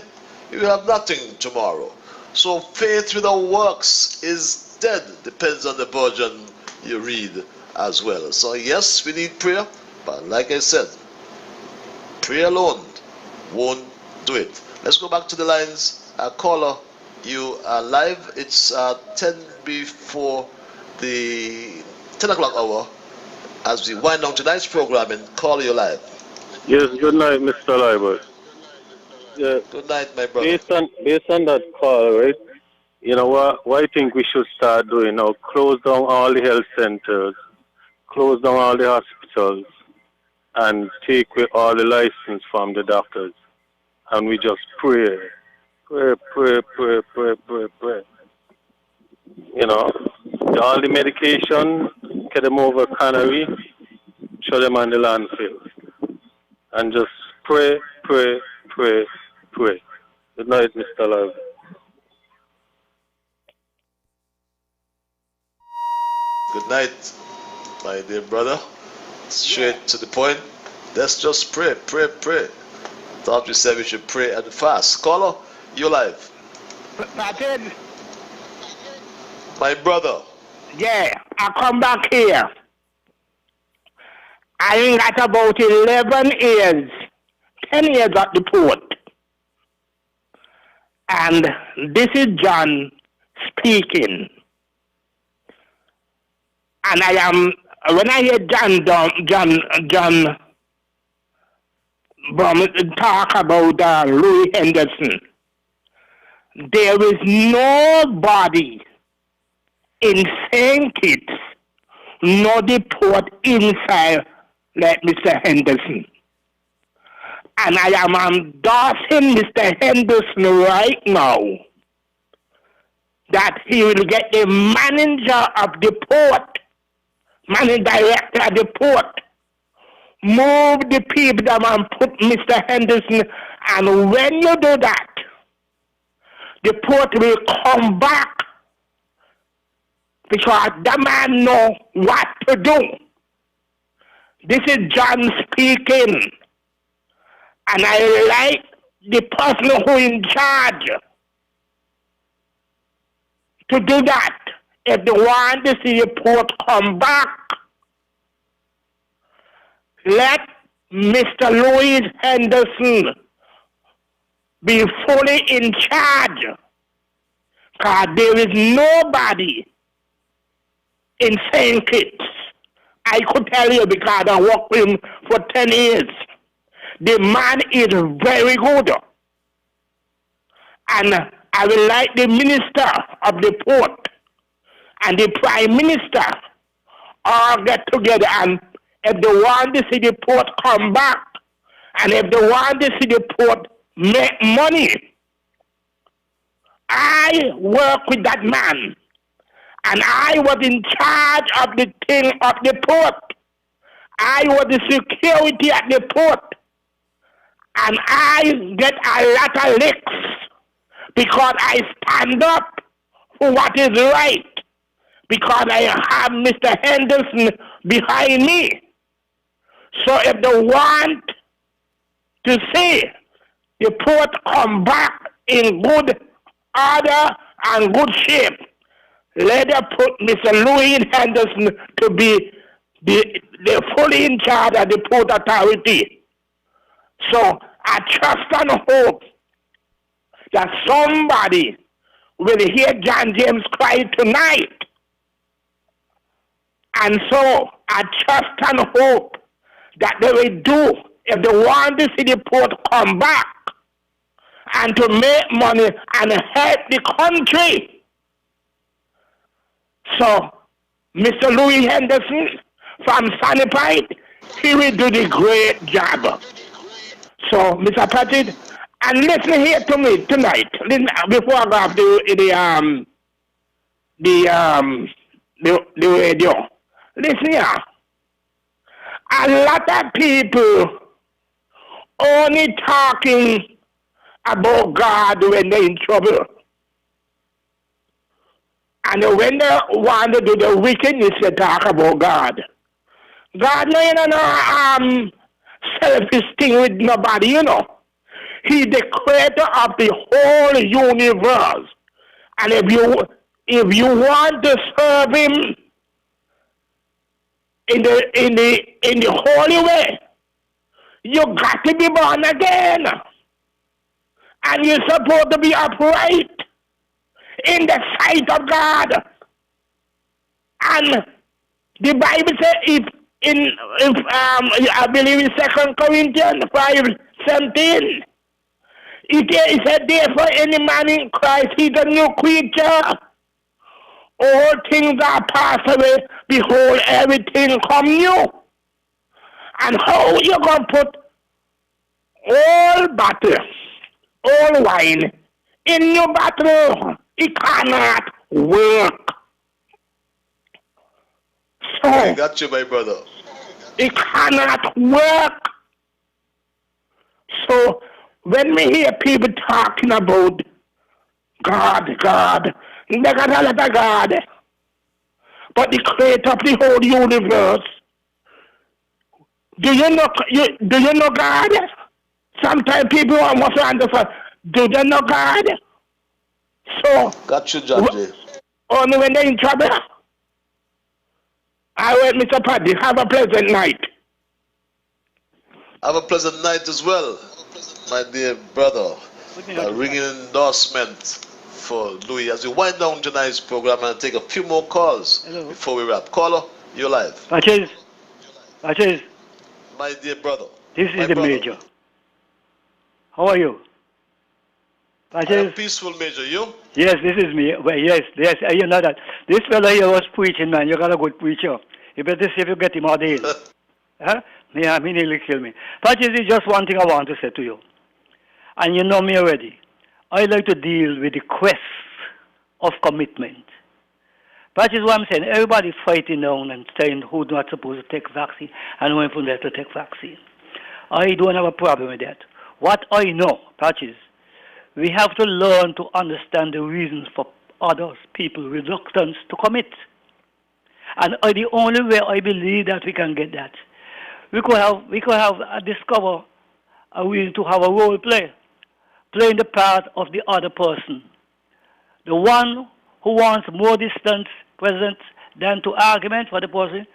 you will have nothing tomorrow. So faith without works is dead. Depends on the version you read as well. So yes, we need prayer, but like I said, prayer alone won't do it. Let's go back to the lines. Caller, you are live. It's 10 before the 10 o'clock hour as we wind down tonight's program and call you live. Yes, good night, Mr. Liburd. Yeah. Good night, my brother. Based on that call, right, you know what I think we should start doing now, close down all the health centers, close down all the hospitals, and take away all the license from the doctors. And we just pray. Pray. You know, all the medication, get them over cannery, show them on the landfill. And just pray. Good night, Mr. Love. Good night, my dear brother. Straight to the point. Let's just pray. Thought we said we should pray and fast. Caller, you live. Martin. My brother. Yeah, I come back here. I ain't got about 11 years, 10 years at the port. And this is John speaking. And when I hear John talk about Louis Henderson, there is nobody in St. Kitts, nor the port inside like Mr. Henderson. And I am endorsing Mr. Henderson right now that he will get the manager of the port, managing director of the port, move the people down and put Mr. Henderson, and when you do that, the port will come back because the man knows what to do. This is John speaking, and I like the person who is in charge to do that. If they want to see the port come back, let Mr. Louis Henderson be fully in charge. Because there is nobody in St. Kitts. I could tell you because I worked with him for 10 years. The man is very good. And I would like the minister of the port and the prime minister all get together, and if they want to see the port come back, and if they want to see the port make money, I work with that man, and I was in charge of the thing of the port. I was the security at the port, and I get a lot of licks because I stand up for what is right, because I have Mr. Henderson behind me. So if they want to see the port come back in good order and good shape, let them put Mr. Louis Henderson to be the fully in charge of the port authority. So I trust and hope that somebody will hear John James cry tonight. And so I trust and hope that they will do, if they want to see the port come back and to make money and help the country. So Mr. Louis Henderson from Sanipite, he will do the great job. So, Mr. Patrick, and listen here to me tonight. Listen, before I go off the radio. Listen here. A lot of people only talking about God when they're in trouble. And when they want to do the wickedness, they talk about God. God, no, selfish thing with nobody, you know. He's the creator of the whole universe. And if you want to serve him in the holy way, you got to be born again. And you're supposed to be upright in the sight of God. And the Bible says if I believe in 2 Corinthians 5:17, it said, therefore any man in Christ, he's a new creature. All things are passed away. Behold, everything come new. And how you going to put all bottle, all wine in your bottle? It cannot work. So, I got you, my brother. It cannot work. So, when we hear people talking about God, they got a lot of God. But the creator of the whole universe, do you know God? Sometimes people want to understand, do they know God? So, got you, John J. Only when they're in trouble. I will, Mr. Paddy, have a pleasant night. Have a pleasant night as well, my dear brother. A ringing endorsement for Louis as we wind down tonight's program and take a few more calls before we wrap. Caller, you're live. Patches. My dear brother. This is the Major. How are you? I'm peaceful, Major. You? Yes, this is me. Well, yes, you know that. This fellow here was preaching, man. You got a good preacher. You better see if you get him ordained. Huh? Yeah, he nearly killed me. Patches, is just one thing I want to say to you. And you know me already. I like to deal with the quest of commitment. Patches, what I'm saying, everybody fighting down and saying who's not supposed to take vaccine and when from there to take vaccine. I don't have a problem with that. What I know, Patches, we have to learn to understand the reasons for others, people, reluctance to commit. And the only way I believe that we can get that, we could have discover a way to have a role play, playing the part of the other person. The one who wants more distance present than to argument for the person,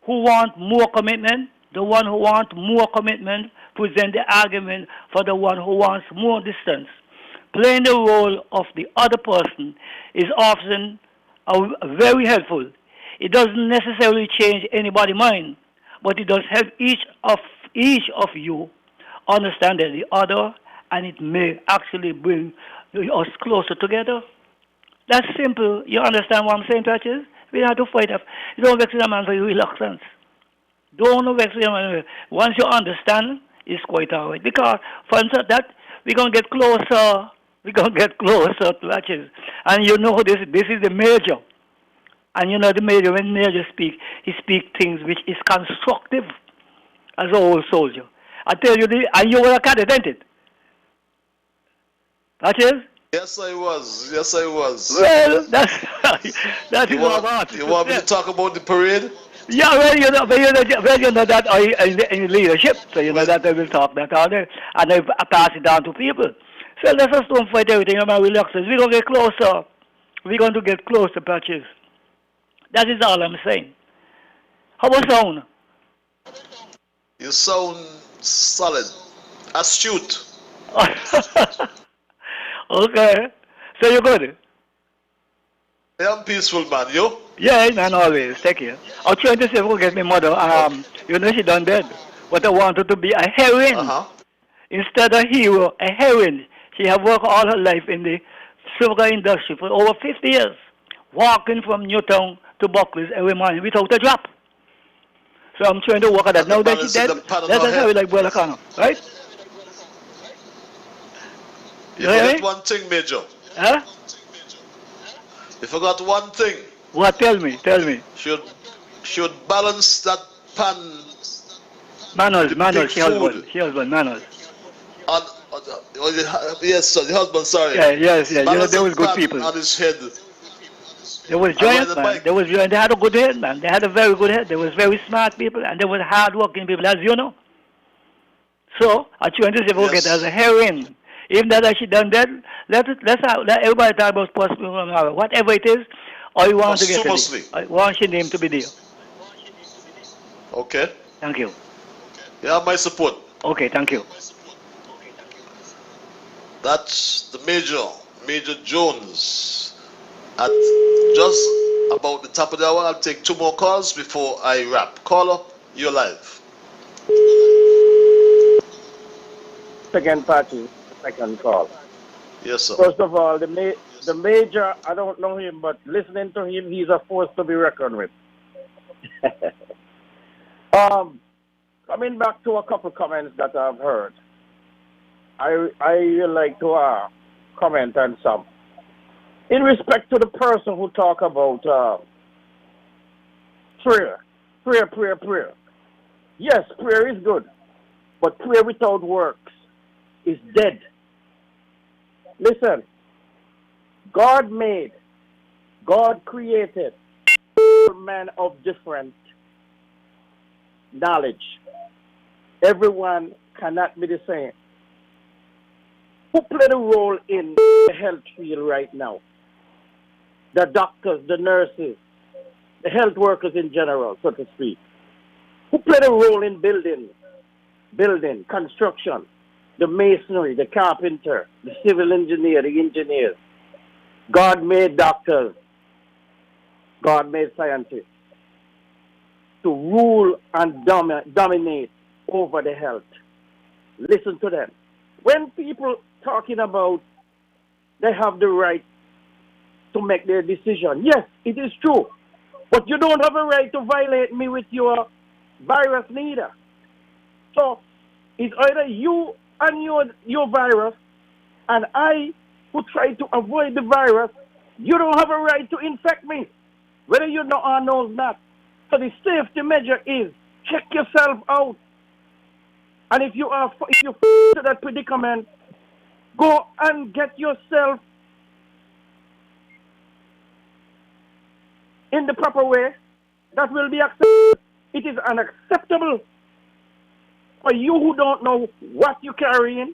who wants more commitment The one who wants more commitment present the argument for the one who wants more distance. Playing the role of the other person is often very helpful. It doesn't necessarily change anybody's mind, but it does help each of you understand the other, and it may actually bring us closer together. That's simple. You understand what I'm saying, Patches? We have to fight up. You don't vex a man for your reluctance. Don't vex a man. Once you understand, it's quite all right. Because for instance, that we're going to get closer. We're going to get closer to Patches. And you know this is the major. And you know the major, when major speak, he speak things which is constructive as an old soldier. I tell you, and you were a cadet, ain't it? Patches? Yes, I was. Yes, I was. Well, that is about. You want me to talk about the parade? Yeah, well, you know that in leadership, so you know that I will talk that all day, and I pass it down to people. So let us don't fight everything about reluctance. We're going to get closer. We're going to get closer, Patches. That is all I'm saying. How about sound? You sound solid, astute. Okay. So you're good? I'm peaceful, man. You? Yeah, man, always. Take care. I'll try to see if I can get my mother. You know she done dead. But I wanted to be a heroine. Instead of hero, a heroine. She have worked all her life in the sugar industry for over 50 years. Walking from Newtown to Buckley's every morning without a drop. So I'm trying to work at that. Now that she's dead, that's how we like Bola Kano, right? You forgot one thing, Major. Huh? You forgot one thing. What? Tell me. Should balance that pan. Manuel, she husband, Manuel. Yes, sir, the husband, sorry. Yes. You know, they was good people. On his head. They was giant, man. They had a good head, man. They had a very good head. They was very smart people, and they were hard-working people, as you know. So, I try to see if we get as a heroine. Even that she done that, let everybody talk about possible, whatever it is, or you want to get it. I want your name to be there. Okay. Thank you. You have my support. Okay, thank you. That's the Major Jones. At just about the top of the hour, I'll take 2 more calls before I wrap. Caller, you're live. Second party, second call. Yes, sir. First of all, the Major, I don't know him, but listening to him, he's a force to be reckoned with. Coming back to a couple comments that I've heard, I would like to comment on some. In respect to the person who talk about prayer. Yes, prayer is good, but prayer without works is dead. Listen, God created man of different knowledge. Everyone cannot be the same. Who played a role in the health field right now? The doctors, the nurses, the health workers in general, so to speak. Who played a role in building, construction, the masonry, the carpenter, the civil engineer, the engineers. God made doctors. God made scientists to rule and dominate over the health. Listen to them. When people talking about they have the right to make their decision, yes, it is true. But you don't have a right to violate me with your virus neither. So it's either you and your virus, and I who try to avoid the virus, you don't have a right to infect me, whether you know or know not. So the safety measure is check yourself out. And if you to that predicament, go and get yourself in the proper way. That will be acceptable. It is unacceptable for you who don't know what you're carrying,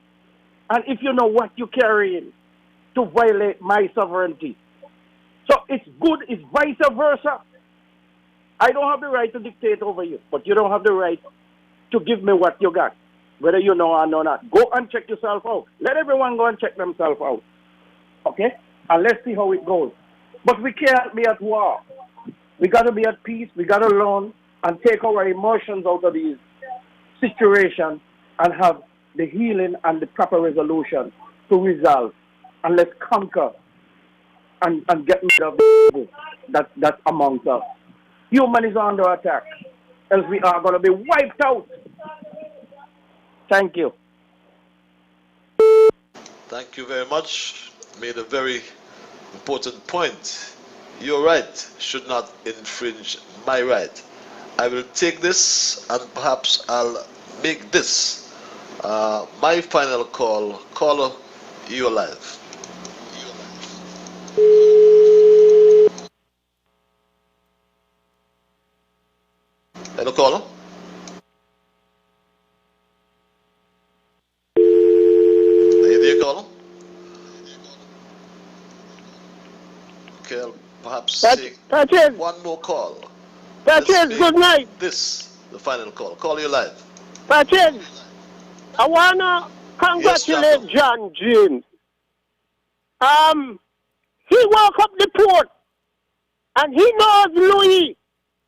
and if you know what you're carrying, to violate my sovereignty. So it's good, it's vice versa. I don't have the right to dictate over you, but you don't have the right to give me what you got, whether you know or know not. Go and check yourself out. Let everyone go and check themselves out. Okay? And let's see how it goes. But we can't be at war. We got to be at peace. We got to learn and take our emotions out of these situations and have the healing and the proper resolution to resolve. And let's conquer and get rid of the evil that's amongst us. Human is under attack, else we are going to be wiped out. Thank you. Thank you very much. Made a very important point. Your right should not infringe my right. I will take this and perhaps I'll make this my final call. Caller, you're live. Hello, caller. Are you there, caller? Okay, I'll perhaps take one more call. Patrick, good night. This, the final call. Call you live. Patrick, I want to congratulate John James. He woke up the port, and he knows Louis.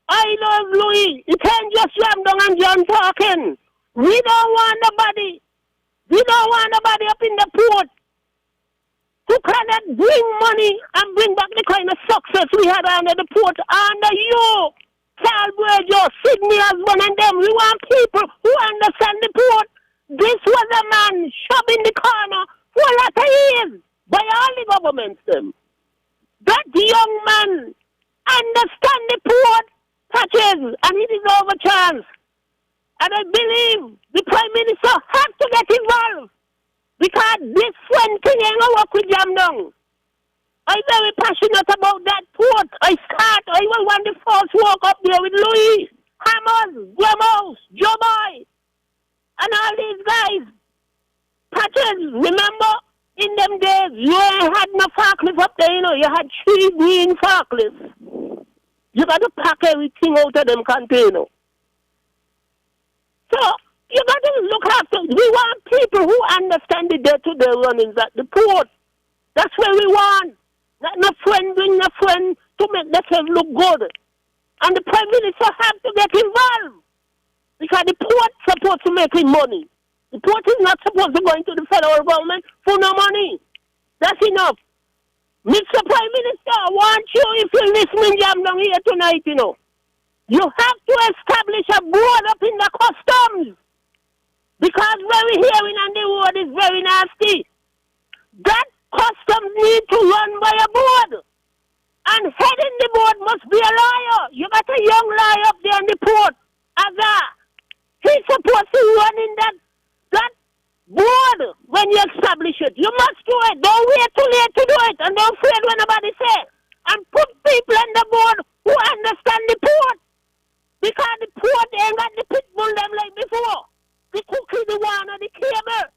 I love Louis. You can't just jam down and John talking. We don't want nobody. We don't want nobody up in the port who cannot bring money and bring back the kind of success we had under the port. Under you, Carl Burgess, Sydney as one of them. We want people who understand the port. This was a man shoved in the corner for a lot of years by all the governments. Them. That young man understand the port touches and he deserves a chance. And I believe the Prime Minister has to get involved because this one thing ain't gonna work with Jamdong. I'm very passionate about that port. I was one of the first walk up there with Louis, Hammers, Gramos, Joe Boy, and all these guys. Patches, remember in them days you ain't had no forklift up there, you know, you had 3 green forklifts. You got to pack everything out of them containers. So, you got to look after. We want people who understand the day-to-day runnings at the port. That's where we want. Not no friend bring no friend to make themselves look good. And the Prime Minister have to get involved. Because the port's supposed to make him money. The port is not supposed to go into the federal government for no money. That's enough. Mr. Prime Minister, I want you, if you're listening, jam down here tonight, you know. You have to establish a board up in the customs. Because what we're hearing on the road is very nasty. That customs need to run by a board. And heading the board must be a lawyer. You got a young lawyer up there in the port. He's supposed to run in that board when you establish it. You must do it. Don't wait too late to do it. And don't afraid when nobody says. And put people on the board who understand the port. Because the port ain't got the pit bull them like before. The cookie, the one, or the cable.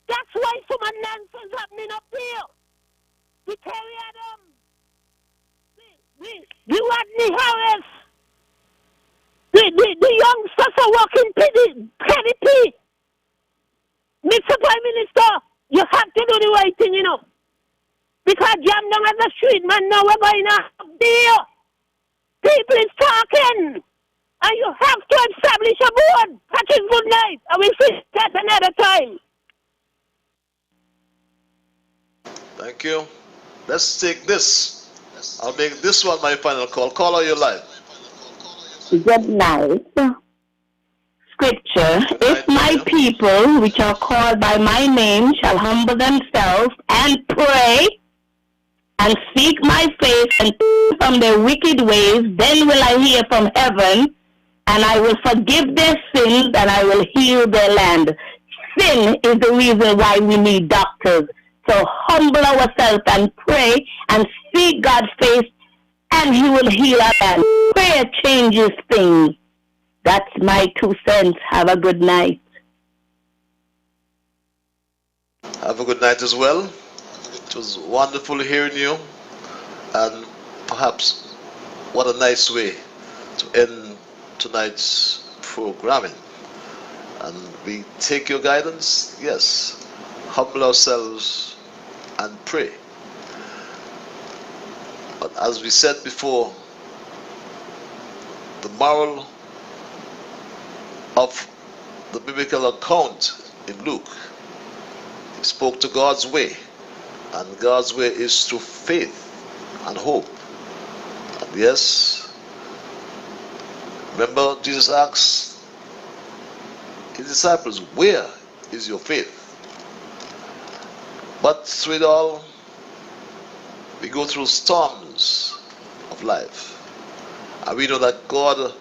That's why so much nonsense happening up there. The Terry Adams. The Rodney Harris. The youngsters are working Penny P. Mr. Prime Minister, you have to do the right thing, you know. Because jam down at the street, man, now we're going up there. People is talking. And you have to establish a board. That is good night. I will see that another time. Thank you. Let's take this. I'll make this one my final call. Call on your live. Good night. Scripture, if my people, which are called by my name, shall humble themselves and pray and seek my face and turn from their wicked ways, then will I hear from heaven, and I will forgive their sins, and I will heal their land. Sin is the reason why we need doctors. So humble ourselves and pray and seek God's face, and He will heal our land. Prayer changes things. That's my 2 cents. Have a good night. Have a good night as well. It was wonderful hearing you. And perhaps what a nice way to end tonight's programming. And we take your guidance, yes. Humble ourselves and pray. But as we said before, the moral of the biblical account in Luke, he spoke to God's way, and God's way is through faith and hope. And yes, remember Jesus asked his disciples, where is your faith? But through it all, we go through storms of life. And we know that God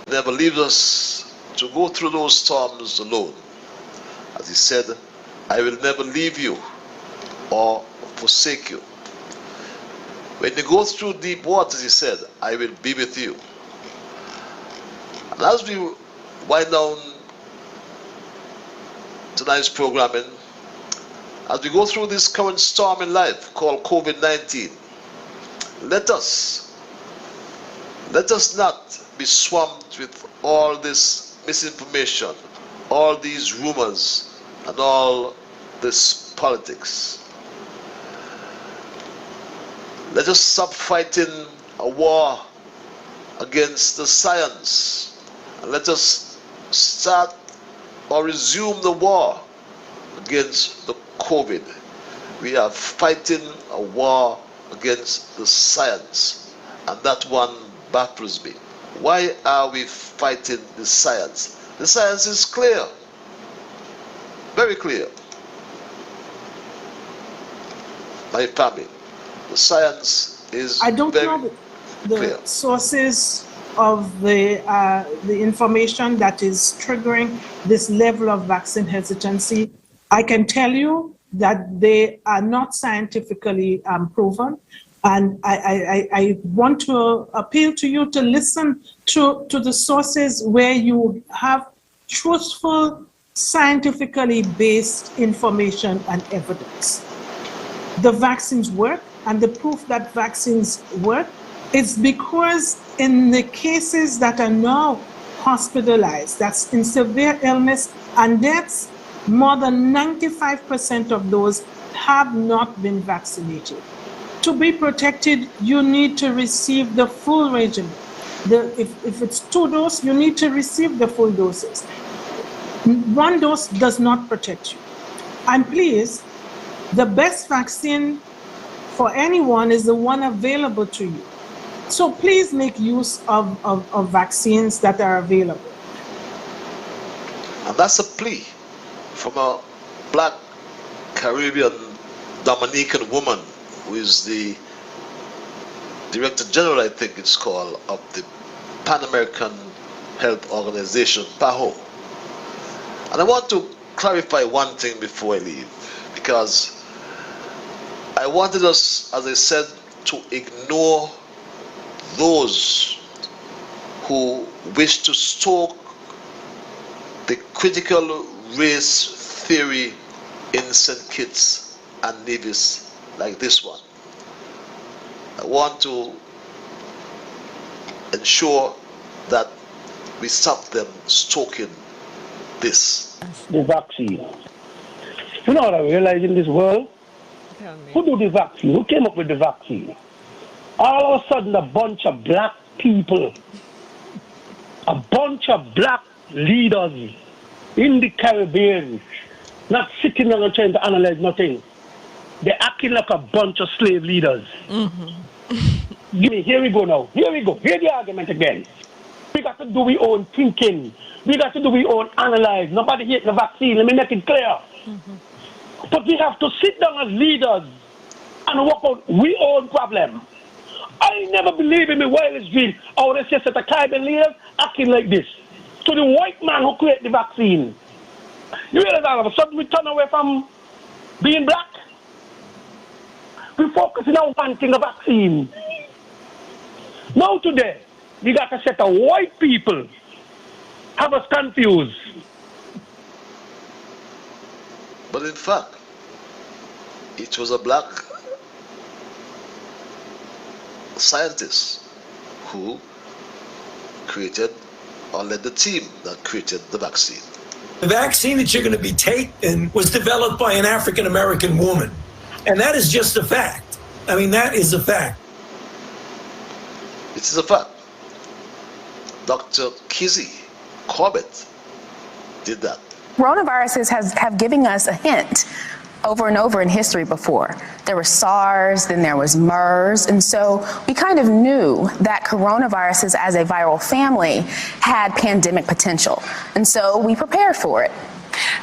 never leaves us to go through those storms alone. As he said, I will never leave you or forsake you. When you go through deep waters, he said, I will be with you. And as we wind down tonight's programming, as we go through this current storm in life called COVID-19, let us not be swamped with all this misinformation, all these rumors, and all this politics. Let us stop fighting a war against the science, and let us start or resume the war against the COVID. We are fighting a war against the science, and that one baffles me. Why are we fighting the science? The science is clear, very clear. My family, the science is I don't very know the clear. sources of the information that is triggering this level of vaccine hesitancy. I can tell you that they are not scientifically proven. And I want to appeal to you to listen to the sources where you have truthful, scientifically based information and evidence. The vaccines work, and the proof that vaccines work is because in the cases that are now hospitalized, that's in severe illness and deaths, more than 95% of those have not been vaccinated. To be protected, you need to receive the full regimen. If it's 2 doses, you need to receive the full doses. 1 dose does not protect you. And please, the best vaccine for anyone is the one available to you. So please make use of vaccines that are available. And that's a plea from a black Caribbean Dominican woman who is the Director General, I think it's called, of the Pan American Health Organization, PAHO. And I want to clarify one thing before I leave, because I wanted us, as I said, to ignore those who wish to stoke the critical race theory in St. Kitts and Nevis like this one. I want to ensure that we stop them stoking this. The vaccine. You know what I realize in this world? Who do the vaccine? Who came up with the vaccine? All of a sudden, a bunch of black people, a bunch of black leaders in the Caribbean, not sitting down and trying to analyze nothing. They're acting like a bunch of slave leaders. Here we go now. Here we go. Hear the argument again. We got to do our own thinking. We got to do our own analyze. Nobody hate the vaccine. Let me make it clear. But we have to sit down as leaders and work out our own problem. I never believe in my wildest dream. Oh, let's just set a Caribbean leaders acting like this to the white man who created the vaccine. You realize all of a sudden we turn away from being black? We're focusing on wanting a vaccine. Now today, we got a set of white people have us confused. But in fact, it was a black scientist who created or led the team that created the vaccine. The vaccine that you're going to be taking was developed by an African American woman. And that is just a fact. I mean, that is a fact. It is a fact. Dr. Kizzy Corbett did that. Coronaviruses have given us a hint over and over in history before. There was SARS, then there was MERS, and so we kind of knew that coronaviruses as a viral family had pandemic potential, and so we prepared for it.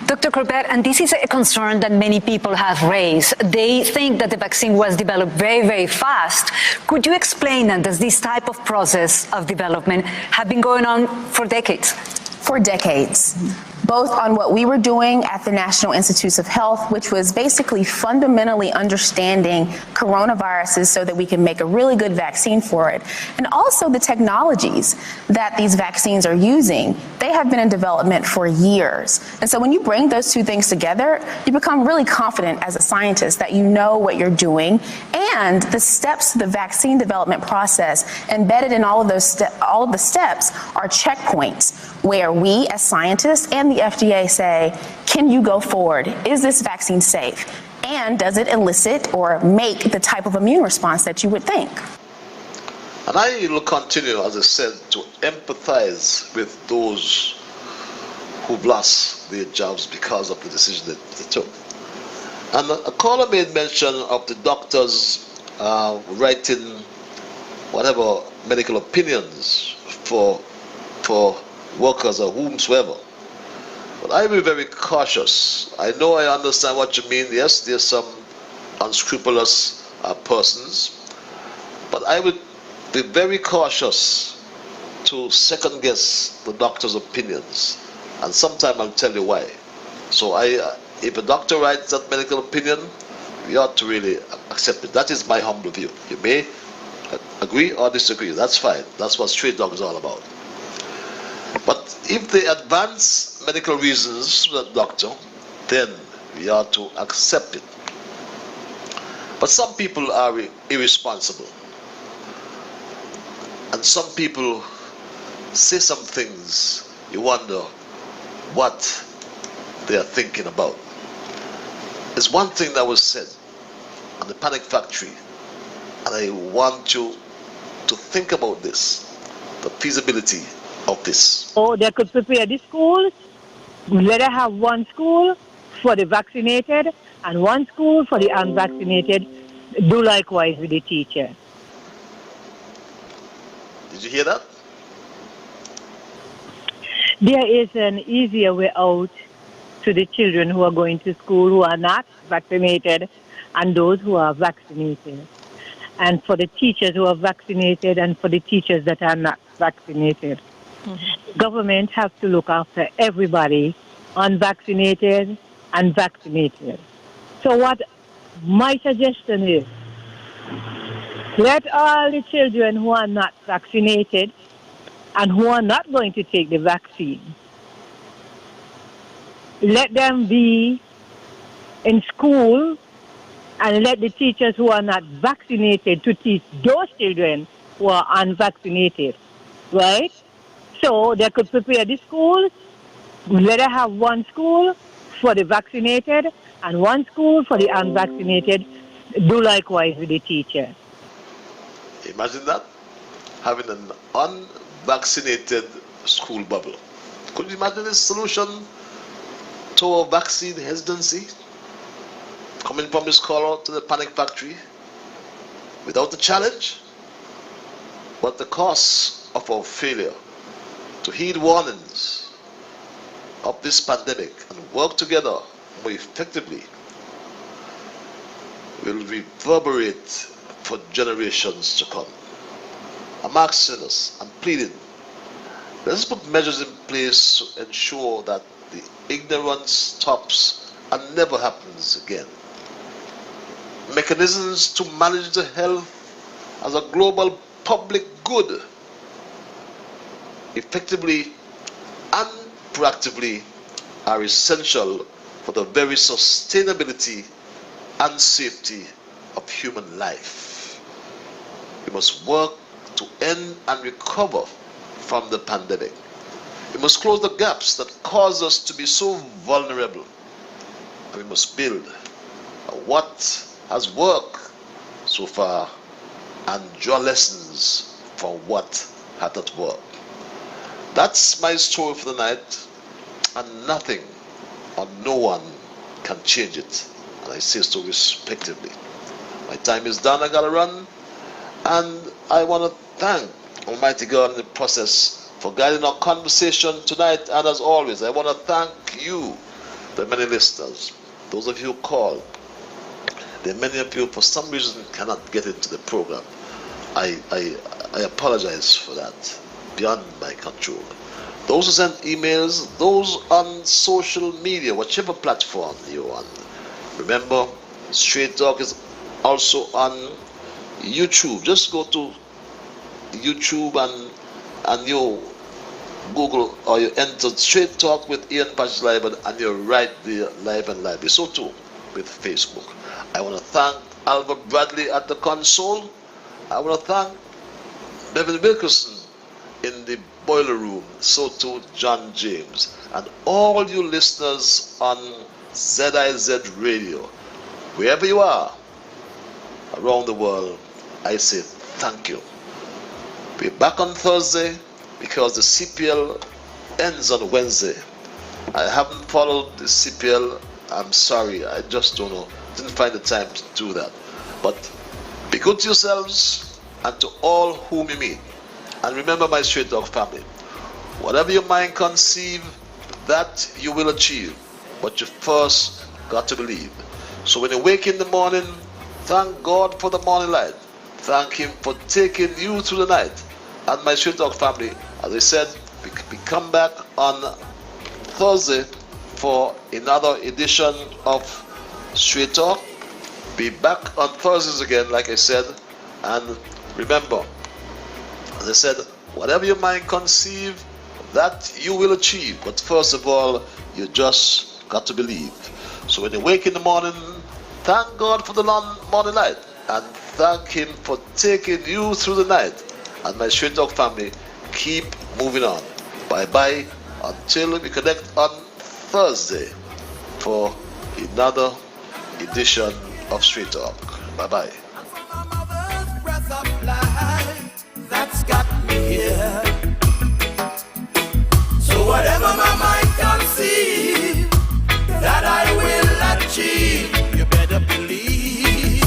Dr. Corbett, and this is a concern that many people have raised. They think that the vaccine was developed very, very fast. Could you explain that? Does this type of process of development have been going on for decades? For decades, both on what we were doing at the National Institutes of Health, which was basically fundamentally understanding coronaviruses so that we can make a really good vaccine for it, and also the technologies that these vaccines are using. They have been in development for years. And so when you bring those two things together, you become really confident as a scientist that you know what you're doing, and the steps to the vaccine development process embedded in all of the steps are checkpoints where we as scientists and the FDA say, can you go forward? Is this vaccine safe? And does it elicit or make the type of immune response that you would think? And I will continue, as I said, to empathize with those who've lost their jobs because of the decision that they took. And a caller made mention of the doctors writing whatever medical opinions for workers or whomsoever. But I will be very cautious. I know I understand what you mean. Yes, there's some unscrupulous persons, but I would be very cautious to second guess the doctor's opinions. And sometime I'll tell you why. So if a doctor writes that medical opinion, we ought to really accept it. That is my humble view. You may agree or disagree. That's fine. That's what Straight Dog is all about. But if they advance medical reasons to the doctor, then we ought to accept it. But some people are irresponsible. And some people say some things, you wonder what they are thinking about. There's one thing that was said on the Panic Factory, and I want you to think about this, the feasibility of this. Oh, they could prepare the schools. Let us have one school for the vaccinated and one school for the unvaccinated. Do likewise with the teacher. Did you hear that? There is an easier way out to the children who are going to school who are not vaccinated and those who are vaccinated. And for the teachers who are vaccinated and for the teachers that are not vaccinated. Mm-hmm. Government has to look after everybody, unvaccinated and vaccinated. So what my suggestion is, let all the children who are not vaccinated and who are not going to take the vaccine, let them be in school and let the teachers who are not vaccinated to teach those children who are unvaccinated, right? So they could prepare the schools. Let us have one school for the vaccinated and one school for the unvaccinated. Do likewise with the teacher. Imagine that, having an unvaccinated school bubble. Could you imagine this solution to a vaccine hesitancy? Coming from this caller to the Panic Factory without the challenge, but the cost of our failure to heed warnings of this pandemic and work together more effectively will reverberate for generations to come. I'm asking us, I'm pleading, let us put measures in place to ensure that the ignorance stops and never happens again. Mechanisms to manage the health as a global public good effectively and proactively are essential for the very sustainability and safety of human life. We must work to end and recover from the pandemic. We must close the gaps that cause us to be so vulnerable. And we must build what has worked so far and draw lessons from what had not worked. That's my story for the night, and nothing or no one can change it. And I say so respectively. My time is done, I gotta run. And I want to thank Almighty God in the process for guiding our conversation tonight. And as always, I want to thank you, the many listeners, those of you who call. There are many of you, for some reason, cannot get into the program. I apologize for that, beyond my control. Those who send emails, those on social media, whichever platform you're on. Remember, Straight Talk is also on YouTube. Just go to YouTube and you Google or you enter Straight Talk with Ian Patch Liburd and you're right there, live and lively. So too with Facebook. I want to thank Albert Bradley at the console. I want to thank Bevan Wilkerson in the boiler room. So too John James. And all you listeners on ZIZ Radio, wherever you are around the world, I say thank you. We're back on Thursday because the CPL ends on Wednesday. I haven't followed the CPL. I'm sorry. I just don't know. Didn't find the time to do that. But be good to yourselves and to all whom you meet. And remember, my Straight Talk family, whatever your mind conceive, that you will achieve. But you first got to believe. So when you wake in the morning, thank God for the morning light. Thank Him for taking you through the night. And my Straight Talk family, as I said, we come back on Thursday for another edition of Straight Talk. Be back on Thursdays again, like I said. And remember, as I said, whatever your mind conceive, that you will achieve. But first of all, you just got to believe. So when you wake in the morning, thank God for the morning light. And thank Him for taking you through the night. And my Straight Talk family, keep moving on. Bye-bye until we connect on Thursday for another edition of Straight Talk. Bye-bye. That's got me here. So whatever my mind conceive, that I will achieve, you better believe.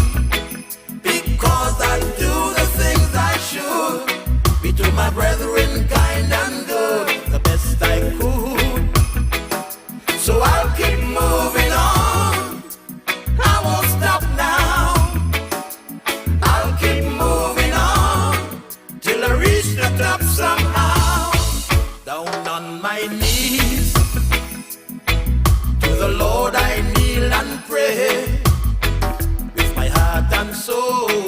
Because I do the things I should, be to my brethren kind and good, the best I could. So I'll keep moving on, I won't stop now. I'll keep moving on till I reach the top somehow. Down on my knees, to the Lord I kneel and pray, with my heart and soul.